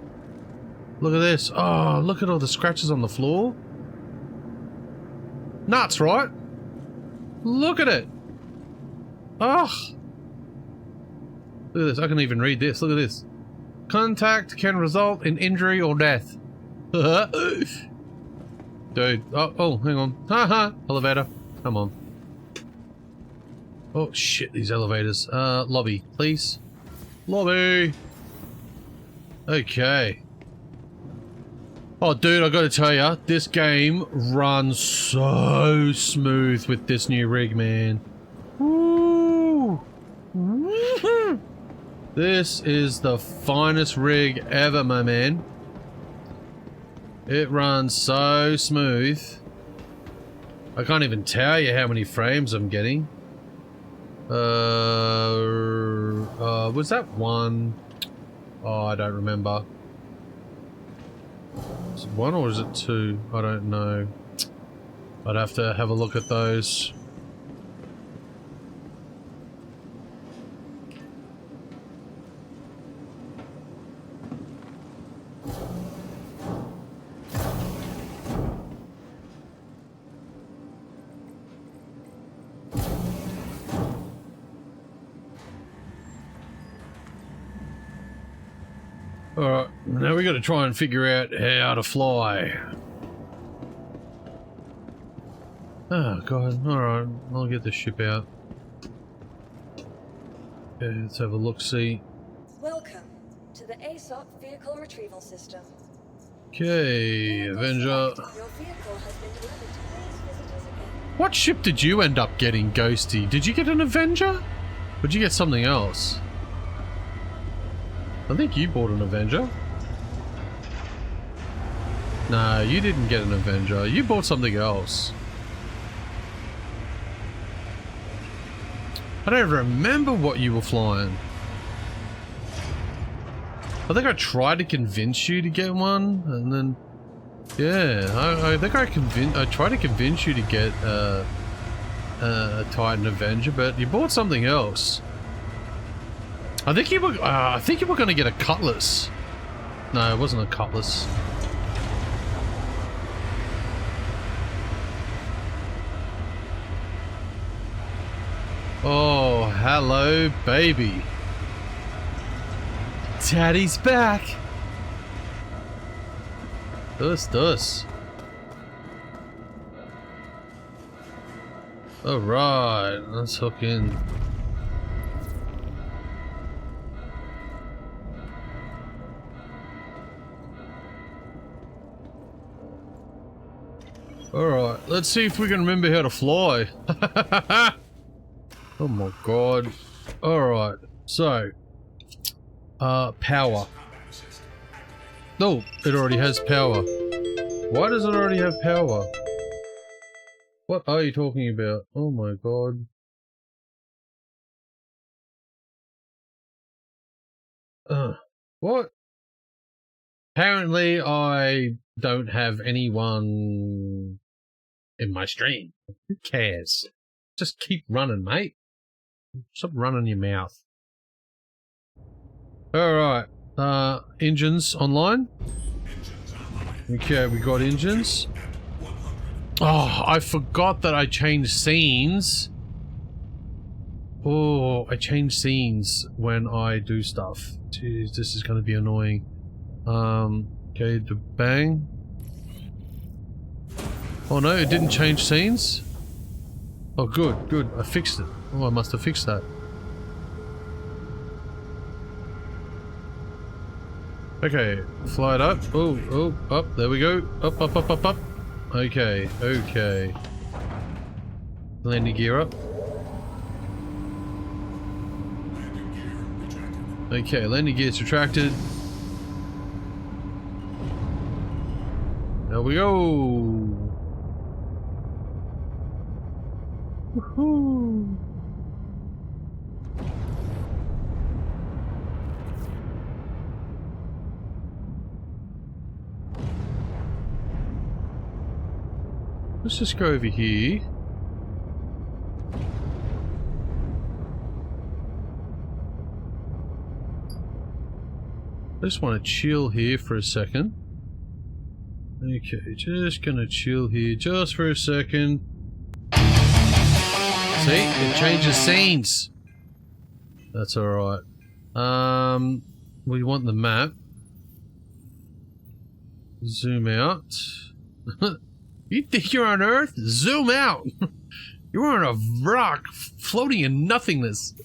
Look at this. Oh, look at all the scratches on the floor. Nuts, right? Look at it. Oh. Look at this. I can even read this. Look at this. Contact can result in injury or death. Dude. Oh, hang on. Haha. Elevator. Come on. Oh, shit. These elevators. Lobby, please. Lobby. Okay. Oh, dude, I gotta tell ya, this game runs so smooth with this new rig, man. Woo! Woo-hoo! This is the finest rig ever, my man. It runs so smooth. I can't even tell you how many frames I'm getting. Was that 1? Oh, I don't remember. Is it 1 or is it 2? I don't know. I'd have to have a look at those. Alright, now we got to try and figure out how to fly. Oh god, alright, I'll get the ship out. Okay, let's have a look-see. Welcome to the ASOP Vehicle Retrieval System. Okay, Avenger. Your vehicle has been delivered. Please visit us again. What ship did you end up getting, Ghosty? Did you get an Avenger? Or did you get something else? I think you bought an Avenger. No, you didn't get an Avenger. You bought something else. I don't remember what you were flying. I think I tried to convince you to get one, and then... Yeah, I think I tried to convince you to get a Titan Avenger, but you bought something else. I think you were going to get a Cutlass. No, it wasn't a Cutlass. Oh, hello, baby. Daddy's back. Dus. Alright, let's hook in. Alright, let's see if we can remember how to fly. Oh my god. Alright, so. Power. No, it already has power. Why does it already have power? What are you talking about? Oh my god. What? Apparently I don't have anyone in my stream. Who cares? Just keep running, mate. Stop running your mouth. Alright. Engines online? Okay, we got engines. Oh, I forgot that I changed scenes. Oh, I change scenes when I do stuff. Jeez, this is going to be annoying. Okay, the bang. Oh no, it didn't change scenes? Oh, good. I fixed it. Oh, I must have fixed that. Okay, fly it up. Oh, up. There we go. Up. Okay. Landing gear up. Okay, landing gear's retracted. There we go. Woohoo. Let's just go over here. I just want to chill here for a second. Okay, just gonna chill here just for a second. See? It changes scenes. That's alright. We want the map. Zoom out. You think you're on Earth? Zoom out! You're on a rock floating in nothingness.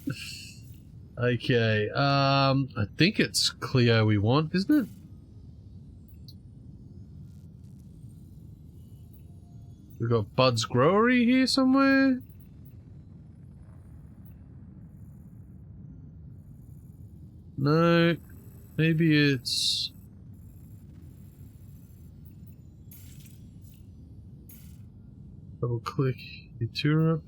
Okay, I think it's Cleo we want, isn't it? We've got Bud's Growery here somewhere. No, maybe it's... Double click your tour up.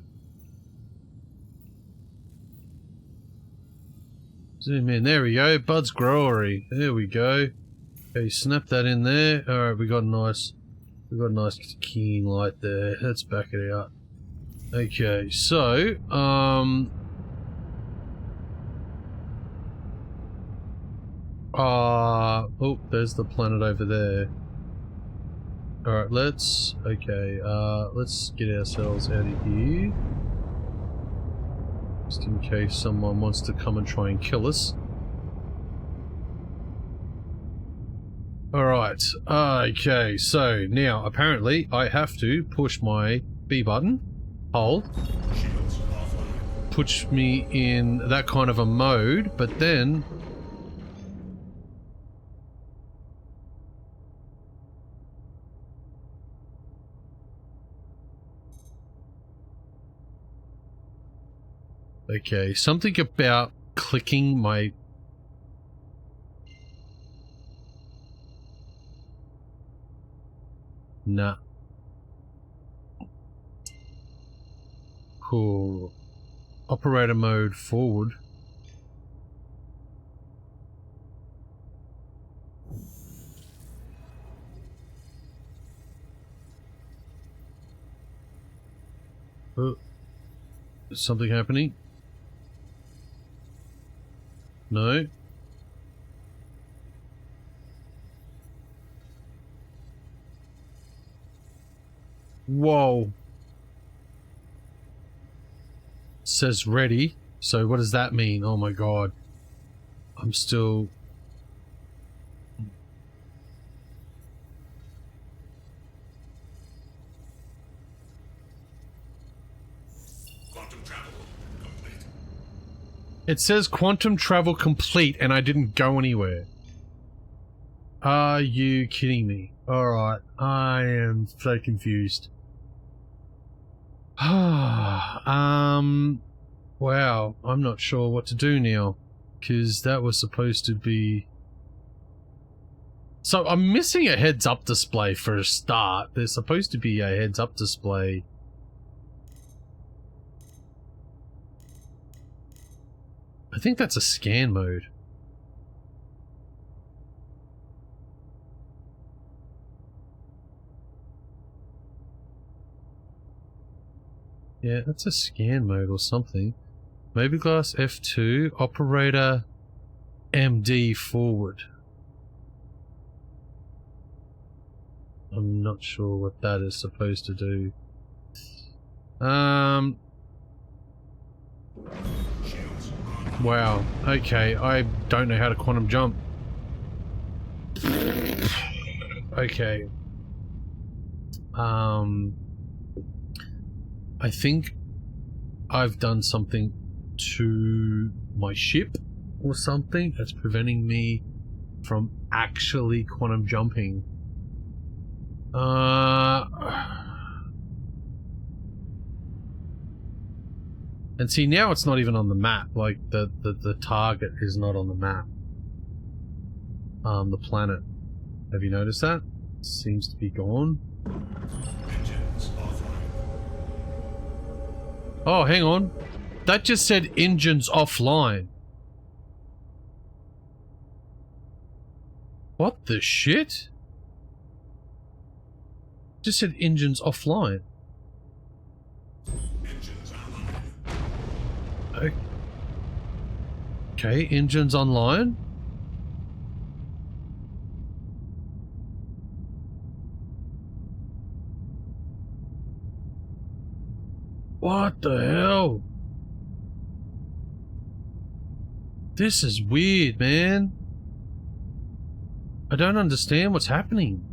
Zoom in, there we go, Bud's Growery. There we go. Okay, snap that in there. Alright, we got a nice keying light there. Let's back it out. Okay, so, oh, there's the planet over there. Alright, let's get ourselves out of here. Just in case someone wants to come and try and kill us. Alright, okay, so now apparently I have to push my B button, hold, push me in that kind of a mode, but then... Okay, something about clicking my... Nah. Cool. Operator mode forward. Oh, is something happening? No. Whoa. Says ready. So what does that mean? Oh my god. I'm still... Quantum travel complete. It says quantum travel complete and I didn't go anywhere. Are you kidding me? Alright, I am so confused. Wow, I'm not sure what to do now. Because that was supposed to be... So I'm missing a heads-up display for a start. There's supposed to be a heads-up display. I think that's a scan mode. Yeah, that's a scan mode or something. Mobiglass F2, operator MD forward. I'm not sure what that is supposed to do. Wow, okay, I don't know how to quantum jump. Okay. I think I've done something to my ship or something that's preventing me from actually quantum jumping. And see, now it's not even on the map. Like, the target is not on the map. The planet. Have you noticed that? Seems to be gone. Engines offline. Oh, hang on. That just said engines offline. What the shit? Just said engines offline. Engines online. Okay, engines online. What the hell? This is weird, man. I don't understand what's happening.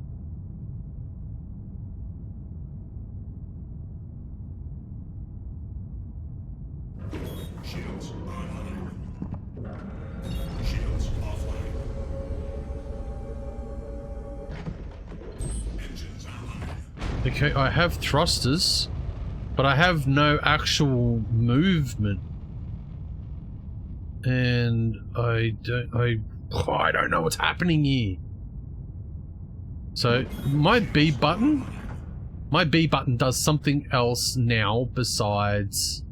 Shields online. Shields offline. Engines online. Okay, I have thrusters, but I have no actual movement. And I don't know what's happening here. So my B button does something else now besides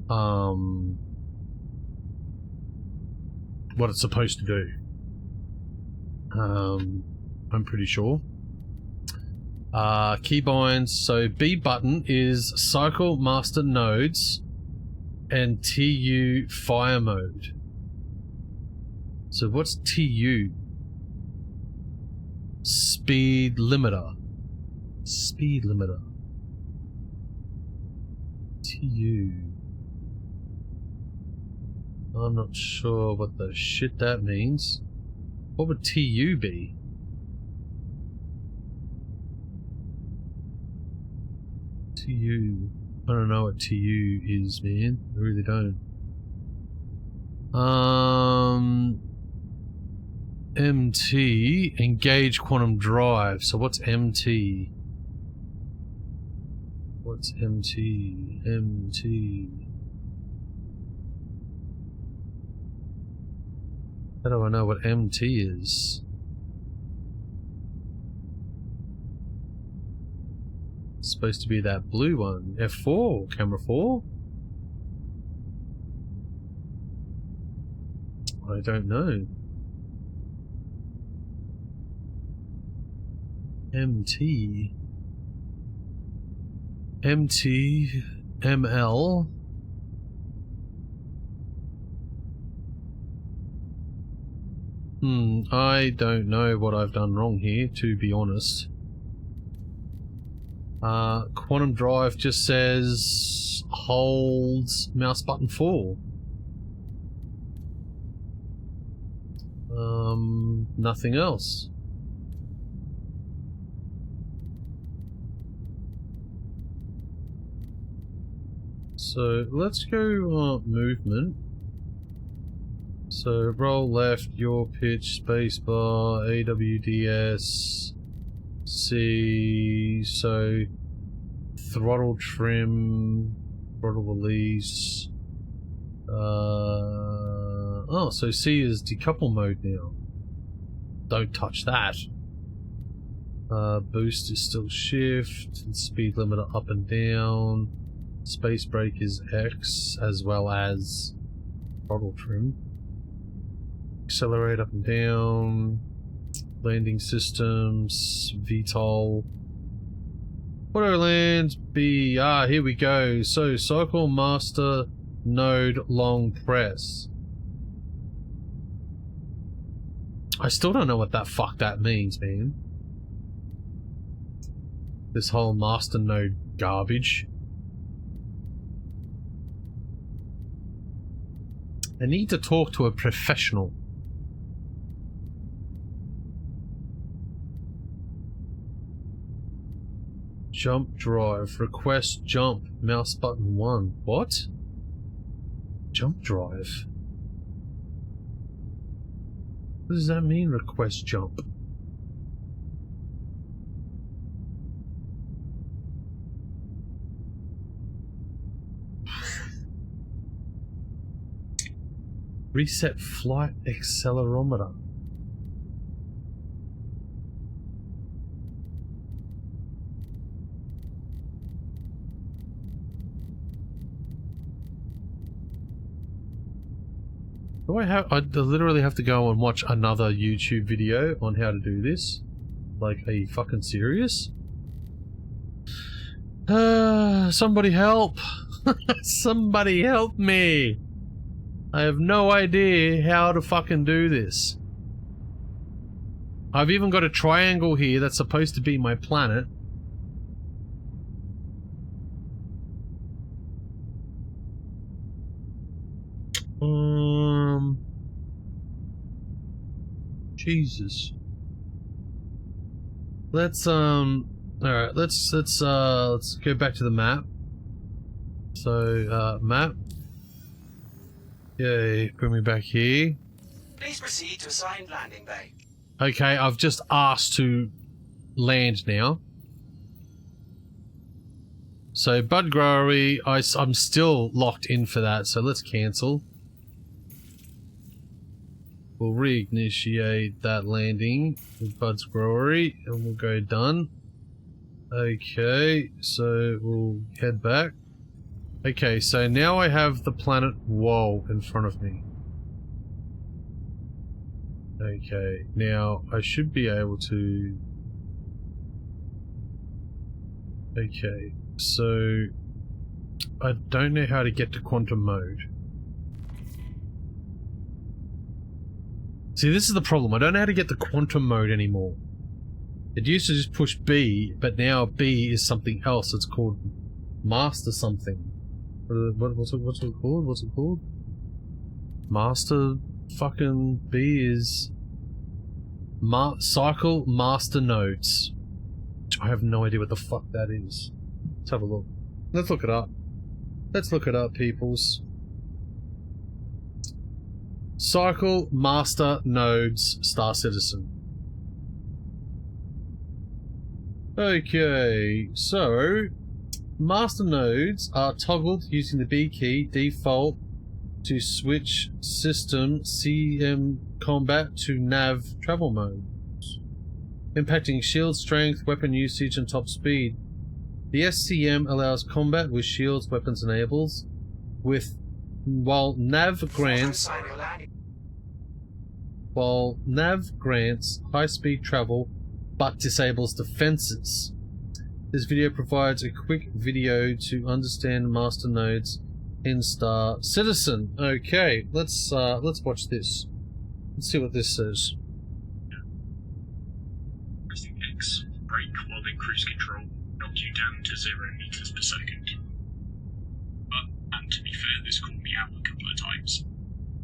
what it's supposed to do. I'm pretty sure. Keybinds. So B button is cycle master nodes and TU fire mode. So what's TU? Speed limiter. Speed limiter. TU. I'm not sure what the shit that means. What would TU be? TU. I don't know what TU is, man. I really don't. MT, engage quantum drive. So what's MT? What's MT? MT. How do I know what MT is? It's supposed to be that blue one. F4, camera 4? I don't know. MT. MT. ML. I don't know what I've done wrong here, to be honest. Quantum Drive just says holds mouse button 4. Nothing else. So let's go movement. So roll left, your pitch, spacebar, AWDS, C, so throttle trim, throttle release. Oh, so C is decouple mode now. Don't touch that. Boost is still shift, and speed limiter up and down. Space brake is X, as well as throttle trim. Accelerate up and down. Landing systems, VTOL. Auto land B. Ah, here we go. So cycle master node long press. I still don't know what that fuck that means, man. This whole master node garbage. I need to talk to a professional. Jump drive. Request jump. Mouse button 1. What? Jump drive? What does that mean, request jump? Reset flight accelerometer. Do I literally have to go and watch another YouTube video on how to do this? Like, are you fucking serious? Somebody help! Somebody help me! I have no idea how to fucking do this. I've even got a triangle here that's supposed to be my planet. Jesus. Let's alright, let's go back to the map. So map. Yay, bring me back here. Please proceed to assigned landing bay. Okay, I've just asked to land now. So Bud Growery, I'm still locked in for that, so let's cancel. We'll reinitiate that landing with Bud's Growery and we'll go done. Okay, so we'll head back. Okay, so now I have the planet Whoa in front of me. Okay, now I should be able to... Okay, so I don't know how to get to quantum mode. See, this is the problem. I don't know how to get to quantum mode anymore. It used to just push B, but now B is something else. It's called Master something. What's it called? What's it called? Master fucking B is Cycle Master Nodes. I have no idea what the fuck that is. Let's have a look. Let's look it up. Let's look it up, peoples. Cycle Master Nodes Star Citizen. Okay, so master nodes are toggled using the B key default to switch system CM combat to nav travel mode, impacting shield strength, weapon usage, and top speed. The SCM allows combat with shields, weapons, enables, while nav grants. while nav grants high-speed travel but disables defenses. This video provides a quick video to understand master nodes in Star Citizen. Okay, let's watch this. Let's see what this says. Pressing X, brake while in cruise control, knocked you down to 0 meters per second. But, and to be fair, this caught me out a couple of times.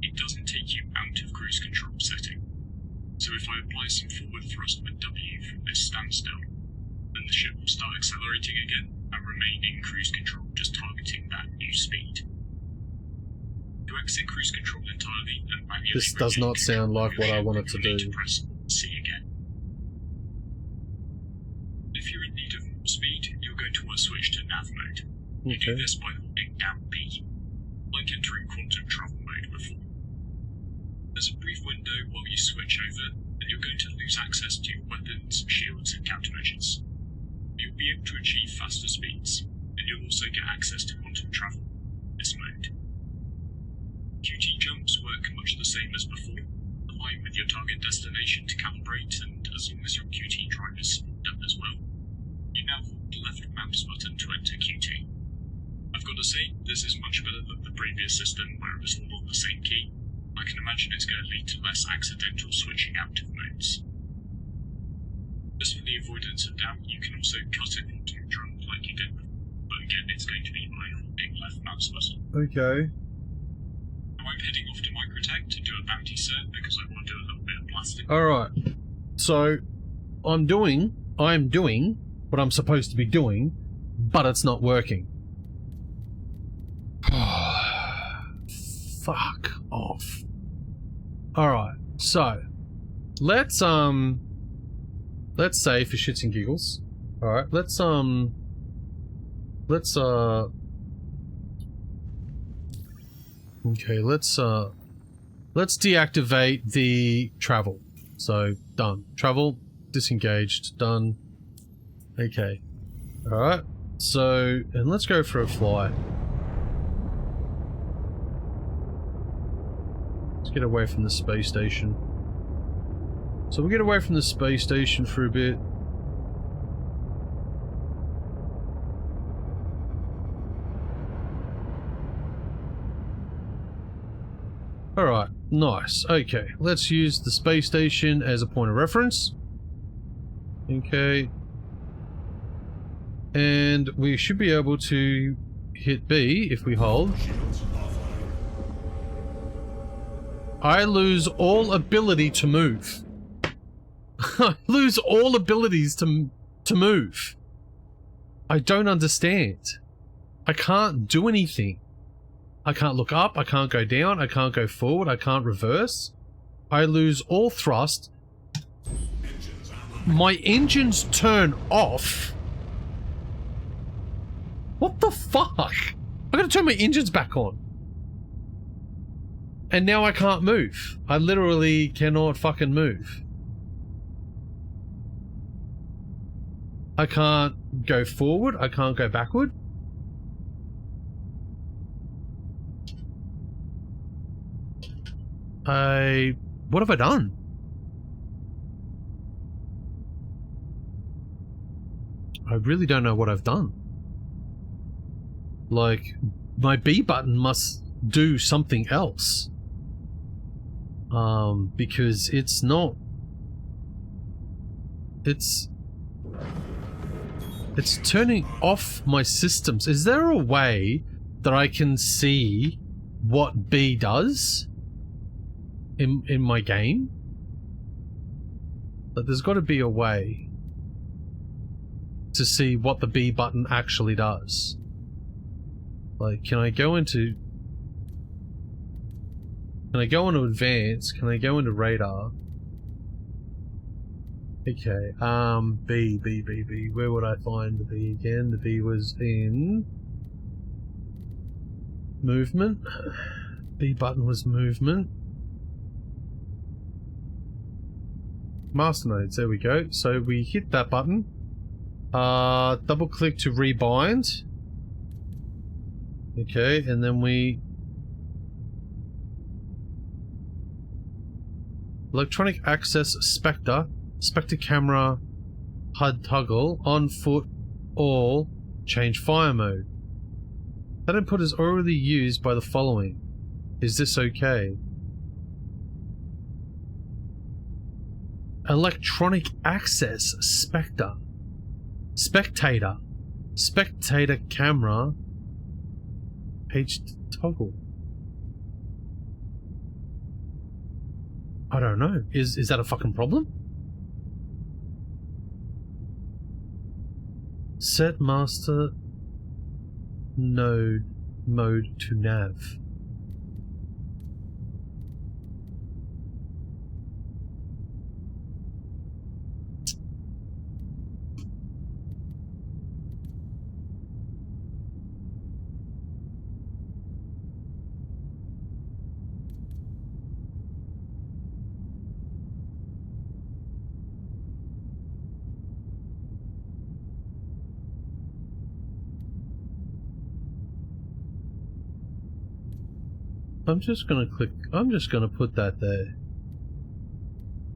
It doesn't take you out of cruise control setting. So if I apply some forward thrust with W from this standstill, then the ship will start accelerating again and remain in cruise control, just targeting that new speed. To exit cruise control entirely and manually This does not sound like what I wanted to do. Press C again. If you're in need of more speed, you're going to want to switch to nav mode. You do this by holding down B, like entering quantum travel mode before. There's a brief window while you switch over, and you're going to lose access to your weapons, shields, and countermeasures. You'll be able to achieve faster speeds, and you'll also get access to quantum travel in this mode. QT jumps work much the same as before. Align with your target destination to calibrate, and as long as your QT drivers spawned up as well, you now hold the left mouse button to enter QT. I've got to say, this is much better than the previous system where it was all on the same key. I can imagine it's going to lead to less accidental switching out of modes. Just for the avoidance of doubt, you can also cut a quantum jump like you did before, but again it's going to be by holding left mouse button. Okay. Now I'm heading off to Microtech to do a bounty set because I want to do a little bit of blasting. Alright. So, I'm doing what I'm supposed to be doing, but it's not working. Fuck off. Alright, so let's say for shits and giggles. Alright, let's deactivate the travel. So done. Travel disengaged, done. Okay. Alright. So, and let's go for a fly. Let's get away from the space station. So we'll get away from the space station for a bit. Alright, nice. Okay, let's use the space station as a point of reference. Okay. And we should be able to hit B if we hold. I lose all ability to move. I lose all abilities to move. I don't understand. I can't do anything. I can't look up, I can't go down, I can't go forward, I can't reverse. I lose all thrust. My engines turn off. What the fuck? I gotta turn my engines back on. And now I can't move. I literally cannot fucking move. I can't go forward, I can't go backward. What have I done? I really don't know what I've done. Like, my B button must do something else. Because it's not... It's turning off my systems. Is there a way that I can see what B does in my game? But there's got to be a way to see what the B button actually does. Like, can I go into advanced? Can I go into radar? Okay, B. Where would I find the B again? The B was in movement. B button was movement. Master nodes, there we go. So we hit that button. Double click to rebind. Okay, and then we Electronic access Spectre. Spectre camera. HUD toggle. On foot. All. Change fire mode. That input is already used by the following. Is this okay? Electronic access Spectre. Spectator. Spectator camera. H toggle. I don't know. Is that a fucking problem? Set master node mode to nav. I'm just gonna put that there.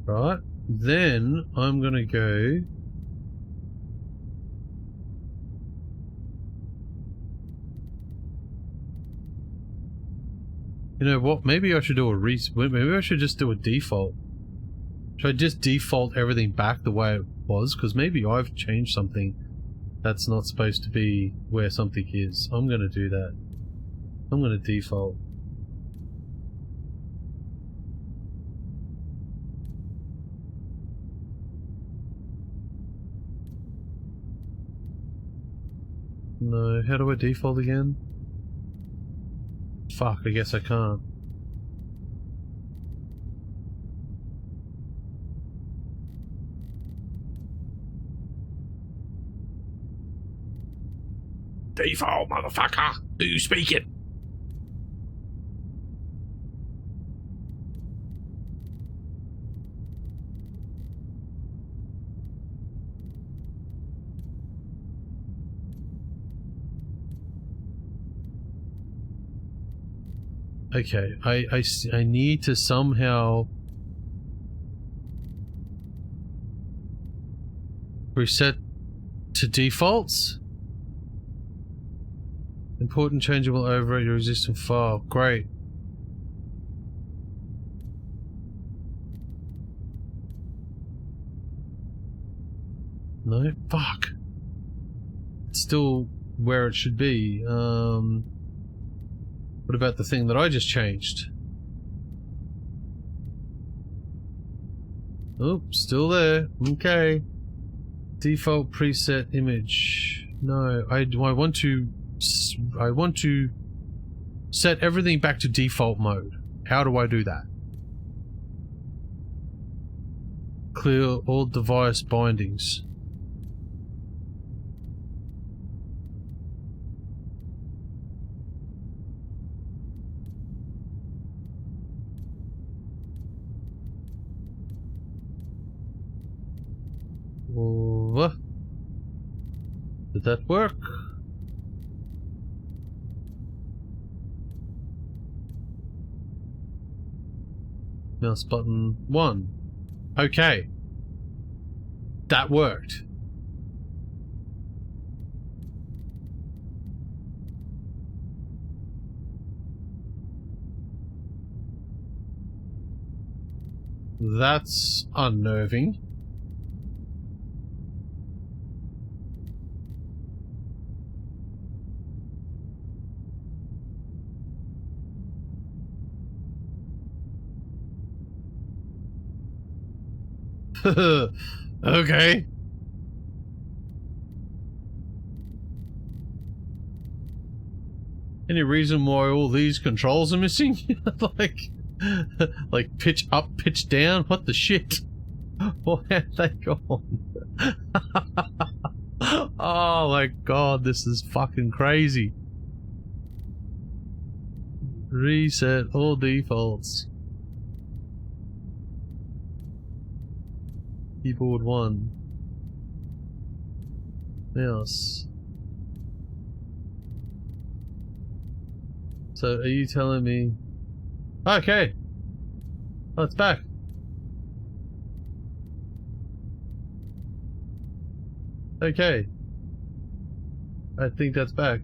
Right? Then I'm gonna go. You know what? Maybe I should do maybe I should just do a default. Should I just default everything back the way it was? Because maybe I've changed something that's not supposed to be where something is. I'm gonna do that. I'm gonna default. No, how do I default again? Fuck, I guess I can't. Default, motherfucker! Do speak it! Okay, I need to somehow reset to defaults. Important change will overwrite your existing file. Great. No? Fuck. It's still where it should be. What about the thing that I just changed? Oh, still there. Okay. Default preset image. No, I want to set everything back to default mode. How do I do that? Clear all device bindings. Over. Did that work? Mouse button 1. Okay. That worked. That's unnerving. Okay. Any reason why all these controls are missing? like pitch up, pitch down? What the shit? Why have they gone? Oh my god, this is fucking crazy. Reset all defaults. Keyboard 1. Mouse. So are you telling me... Okay. Oh, it's back. Okay. I think that's back.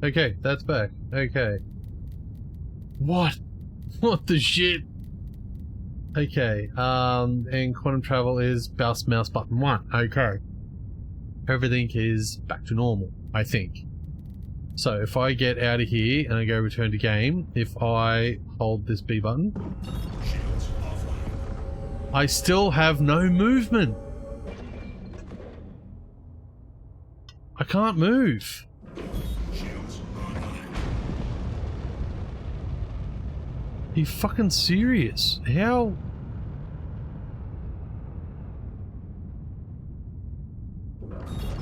Okay, that's back. Okay. What? What the shit? Okay, and quantum travel is mouse button 1. Okay. Everything is back to normal, I think. So if I get out of here and I go return to game, if I hold this B button, Shields offline. I still have no movement. I can't move. Shields online. Are you fucking serious? How?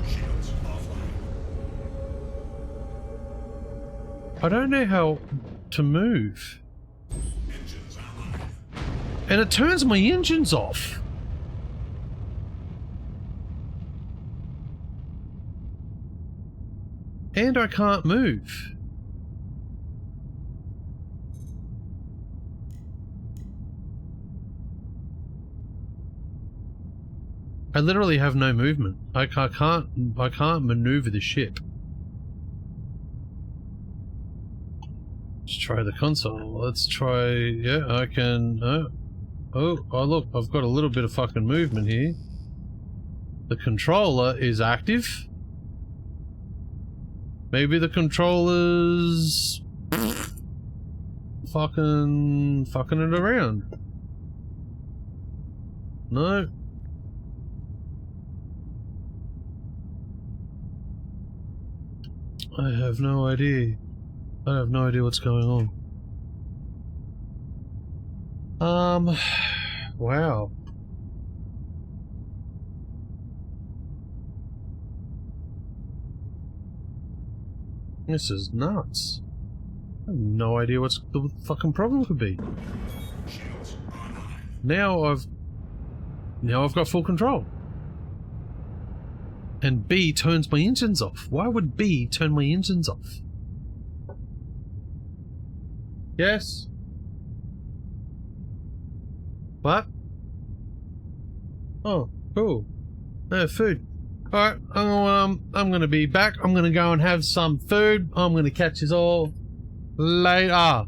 Shields offline. I don't know how to move. Engines online. And it turns my engines off. And I can't move. I literally have no movement. I can't maneuver the ship. Let's try the console. Let's try. Yeah, I can. Oh, look! I've got a little bit of fucking movement here. The controller is active. Maybe the controller's fucking it around. No. I have no idea. I have no idea what's going on. Wow. This is nuts. I have no idea what's the fucking problem could be. Shields online. Now I've got full control. And B turns my engines off. Why would B turn my engines off? Yes? What? Oh, cool. Food. Alright, I'm gonna be back. I'm gonna go and have some food. I'm gonna catch us all later.